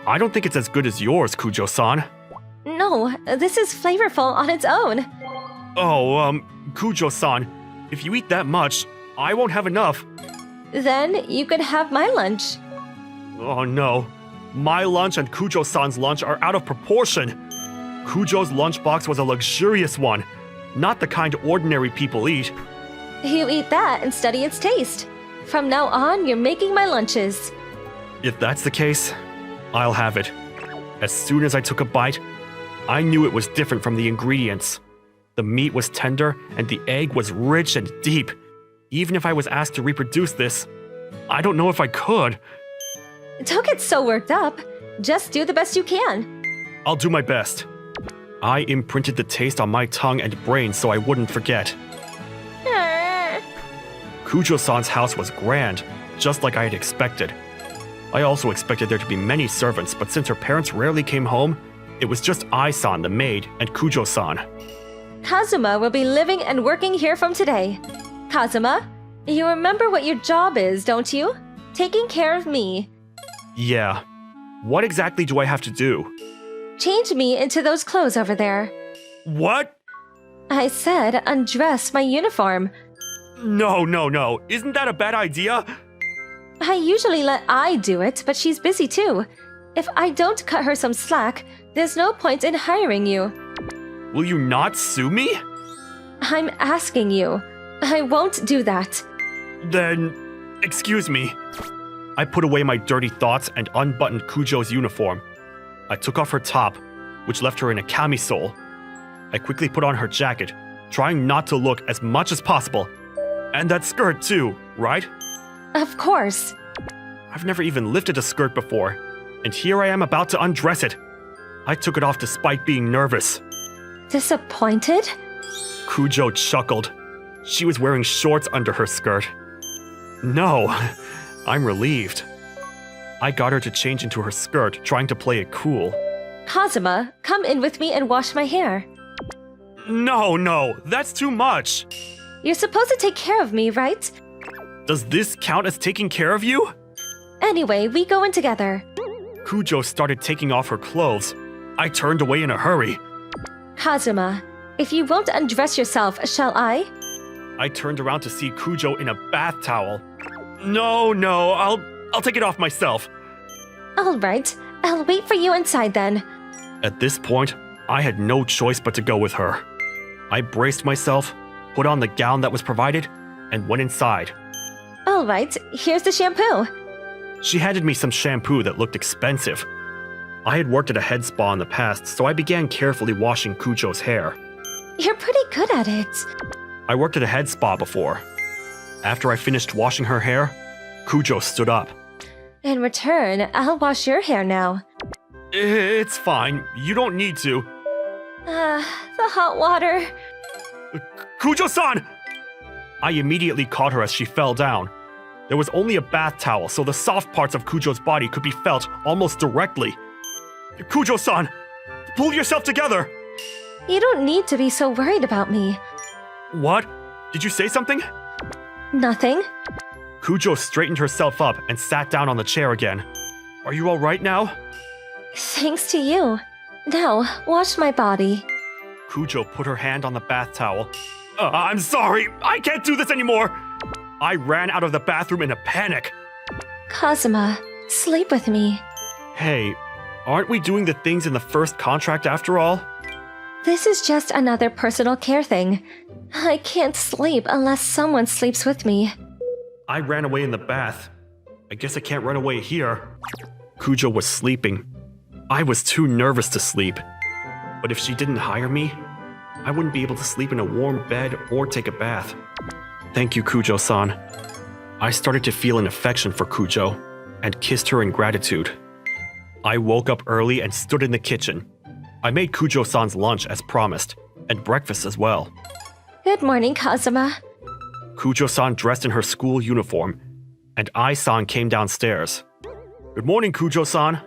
I don't think it's as good as yours, Kujo-san. No, this is flavorful on its own. Oh, Kujo-san, if you eat that much, I won't have enough. Then you could have my lunch. Oh no. My lunch and Kujo-san's lunch are out of proportion. Kujo's lunchbox was a luxurious one, not the kind ordinary people eat. You eat that and study its taste. From now on, you're making my lunches. If that's the case, I'll have it. As soon as I took a bite, I knew it was different from the ingredients. The meat was tender and the egg was rich and deep. Even if I was asked to reproduce this, I don't know if I could. Don't get so worked up. Just do the best you can. I'll do my best. I imprinted the taste on my tongue and brain so I wouldn't forget. Kujo-san's house was grand, just like I had expected. I also expected there to be many servants, but since her parents rarely came home, it was just Ai-san, the maid, and Kujo-san. Kazuma will be living and working here from today. Kazuma, you remember what your job is, don't you? Taking care of me. Yeah. What exactly do I have to do? Change me into those clothes over there. What? I said undress my uniform. No. Isn't that a bad idea? I usually let I do it, but she's busy too. If I don't cut her some slack, there's no point in hiring you. Will you not sue me? I'm asking you. I won't do that. Then, excuse me. I put away my dirty thoughts and unbuttoned Kujo's uniform. I took off her top, which left her in a camisole. I quickly put on her jacket, trying not to look as much as possible. And that skirt too, right? Of course. I've never even lifted a skirt before, and here I am about to undress it. I took it off despite being nervous. Disappointed? Kujo chuckled. She was wearing shorts under her skirt. No, I'm relieved. I got her to change into her skirt, trying to play it cool. Kazuma, come in with me and wash my hair. No, that's too much. You're supposed to take care of me, right? Does this count as taking care of you? Anyway, we go in together. Kujo started taking off her clothes. I turned away in a hurry. Kazuma, if you won't undress yourself, shall I? I turned around to see Kujo in a bath towel. No, I'll take it off myself. Alright, I'll wait for you inside then. At this point, I had no choice but to go with her. I braced myself, put on the gown that was provided, and went inside. Alright, here's the shampoo. She handed me some shampoo that looked expensive. I had worked at a head spa in the past, so I began carefully washing Kujo's hair. You're pretty good at it. I worked at a head spa before. After I finished washing her hair, Kujo stood up. In return, I'll wash your hair now. It's fine. You don't need to. The hot water. Kujo-san! I immediately caught her as she fell down. There was only a bath towel, so the soft parts of Kujo's body could be felt almost directly. Kujo-san, pull yourself together! You don't need to be so worried about me. What? Did you say something? Nothing. Kujo straightened herself up and sat down on the chair again. Are you alright now? Thanks to you. Now, wash my body. Kujo put her hand on the bath towel. I'm sorry, I can't do this anymore! I ran out of the bathroom in a panic. Kazuma, sleep with me. Hey, aren't we doing the things in the first contract after all? This is just another personal care thing. I can't sleep unless someone sleeps with me. I ran away in the bath. I guess I can't run away here. Kujo was sleeping. I was too nervous to sleep. But if she didn't hire me, I wouldn't be able to sleep in a warm bed or take a bath. Thank you, Kujo-san. I started to feel an affection for Kujo and kissed her in gratitude. I woke up early and stood in the kitchen. I made Kujo-san's lunch as promised, and breakfast as well. Good morning, Kazuma. Kujo-san dressed in her school uniform, and Ai-san came downstairs. Good morning, Kujo-san.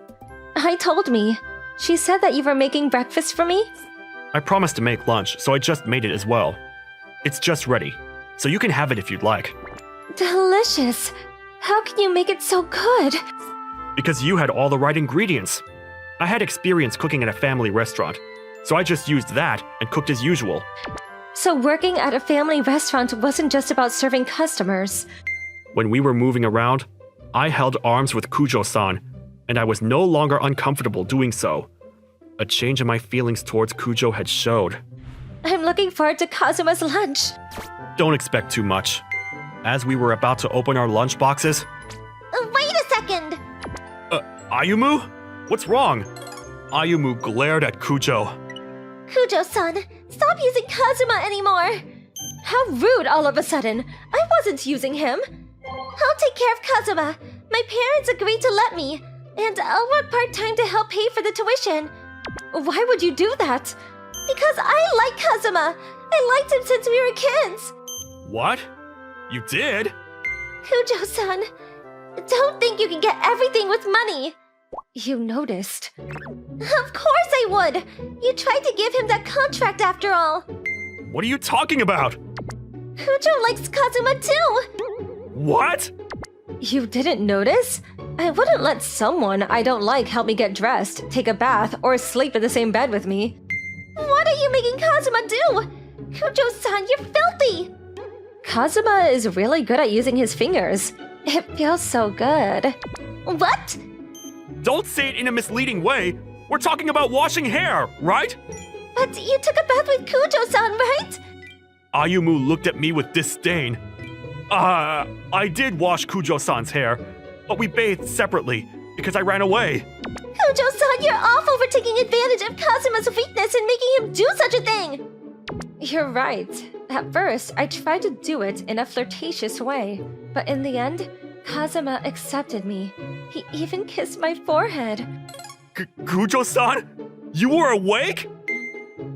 I told me. She said that you were making breakfast for me? I promised to make lunch, so I just made it as well. It's just ready, so you can have it if you'd like. Delicious. How can you make it so good? Because you had all the right ingredients. I had experience cooking at a family restaurant, so I just used that and cooked as usual. So working at a family restaurant wasn't just about serving customers. When we were moving around, I held arms with Kujo-san, and I was no longer uncomfortable doing so. A change in my feelings towards Kujo had showed. I'm looking forward to Kazuma's lunch. Don't expect too much. As we were about to open our lunch boxes... Wait a second! Ayumu? What's wrong? Ayumu glared at Kujo. Kujo-san, stop using Kazuma anymore! How rude all of a sudden! I wasn't using him! I'll take care of Kazuma! My parents agreed to let me, and I'll work part-time to help pay for the tuition. Why would you do that? Because I like Kazuma! I liked him since we were kids! What? You did? Kujo-san, don't think you can get everything with money! You noticed. Of course I would! You tried to give him that contract after all! What are you talking about? Kujo likes Kazuma too! What? You didn't notice? I wouldn't let someone I don't like help me get dressed, take a bath, or sleep in the same bed with me. What are you making Kazuma do? Kujo-san, you're filthy! Kazuma is really good at using his fingers. It feels so good. What? Don't say it in a misleading way. We're talking about washing hair, right? But you took a bath with Kujo-san, right? Ayumu looked at me with disdain. I did wash Kujo-san's hair, but we bathed separately because I ran away. Kujo-san, you're awful for taking advantage of Kazuma's weakness and making him do such a thing! You're right. At first, I tried to do it in a flirtatious way, but in the end, Kazuma accepted me. He even kissed my forehead. Kujo-san? You were awake?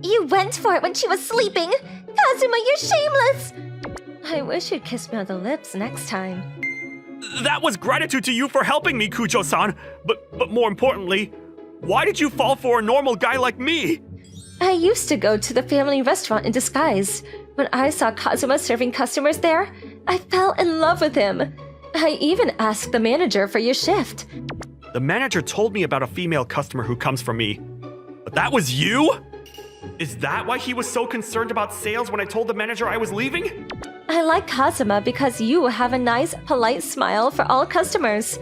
You went for it when she was sleeping! Kazuma, you're shameless! I wish you'd kiss me on the lips next time. That was gratitude to you for helping me, Kujo-san. But more importantly, why did you fall for a normal guy like me? I used to go to the family restaurant in disguise. When I saw Kazuma serving customers there, I fell in love with him. I even asked the manager for your shift. The manager told me about a female customer who comes from me. But that was you? Is that why he was so concerned about sales when I told the manager I was leaving? I like Kazuma because you have a nice, polite smile for all customers.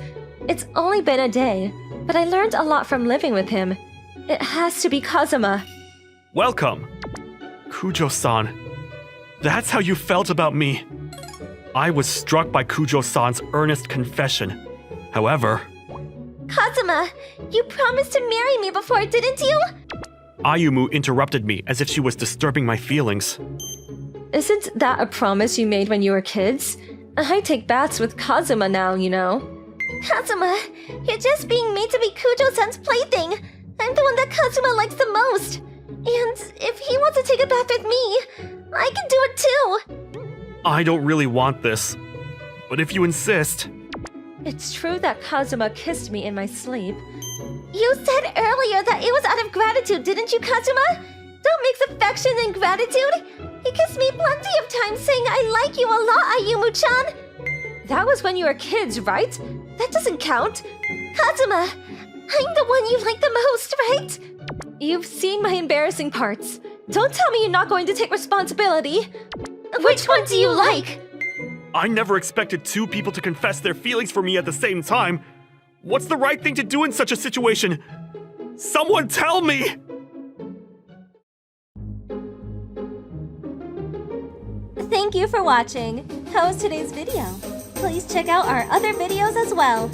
It's only been a day, but I learned a lot from living with him. It has to be Kazuma. Welcome! Kujo-san. That's how you felt about me. I was struck by Kujo-san's earnest confession. However, Kazuma, you promised to marry me before, didn't you? Ayumu interrupted me as if she was disturbing my feelings. Isn't that a promise you made when you were kids? I take baths with Kazuma now, you know. Kazuma, you're just being made to be Kujo-san's plaything. I'm the one that Kazuma likes the most. And if he wants to take a bath with me, I can do it too. I don't really want this, but if you insist... It's true that Kazuma kissed me in my sleep. You said earlier that it was out of gratitude, didn't you, Kazuma? Don't mix affection and gratitude. He kissed me plenty of times saying I like you a lot, Ayumu-chan. That was when you were kids, right? That doesn't count. Kazuma, I'm the one you like the most, right? You've seen my embarrassing parts. Don't tell me you're not going to take responsibility. Which one do you like? I never expected two people to confess their feelings for me at the same time. What's the right thing to do in such a situation? Someone tell me! Thank you for watching. How was today's video? Please check out our other videos as well.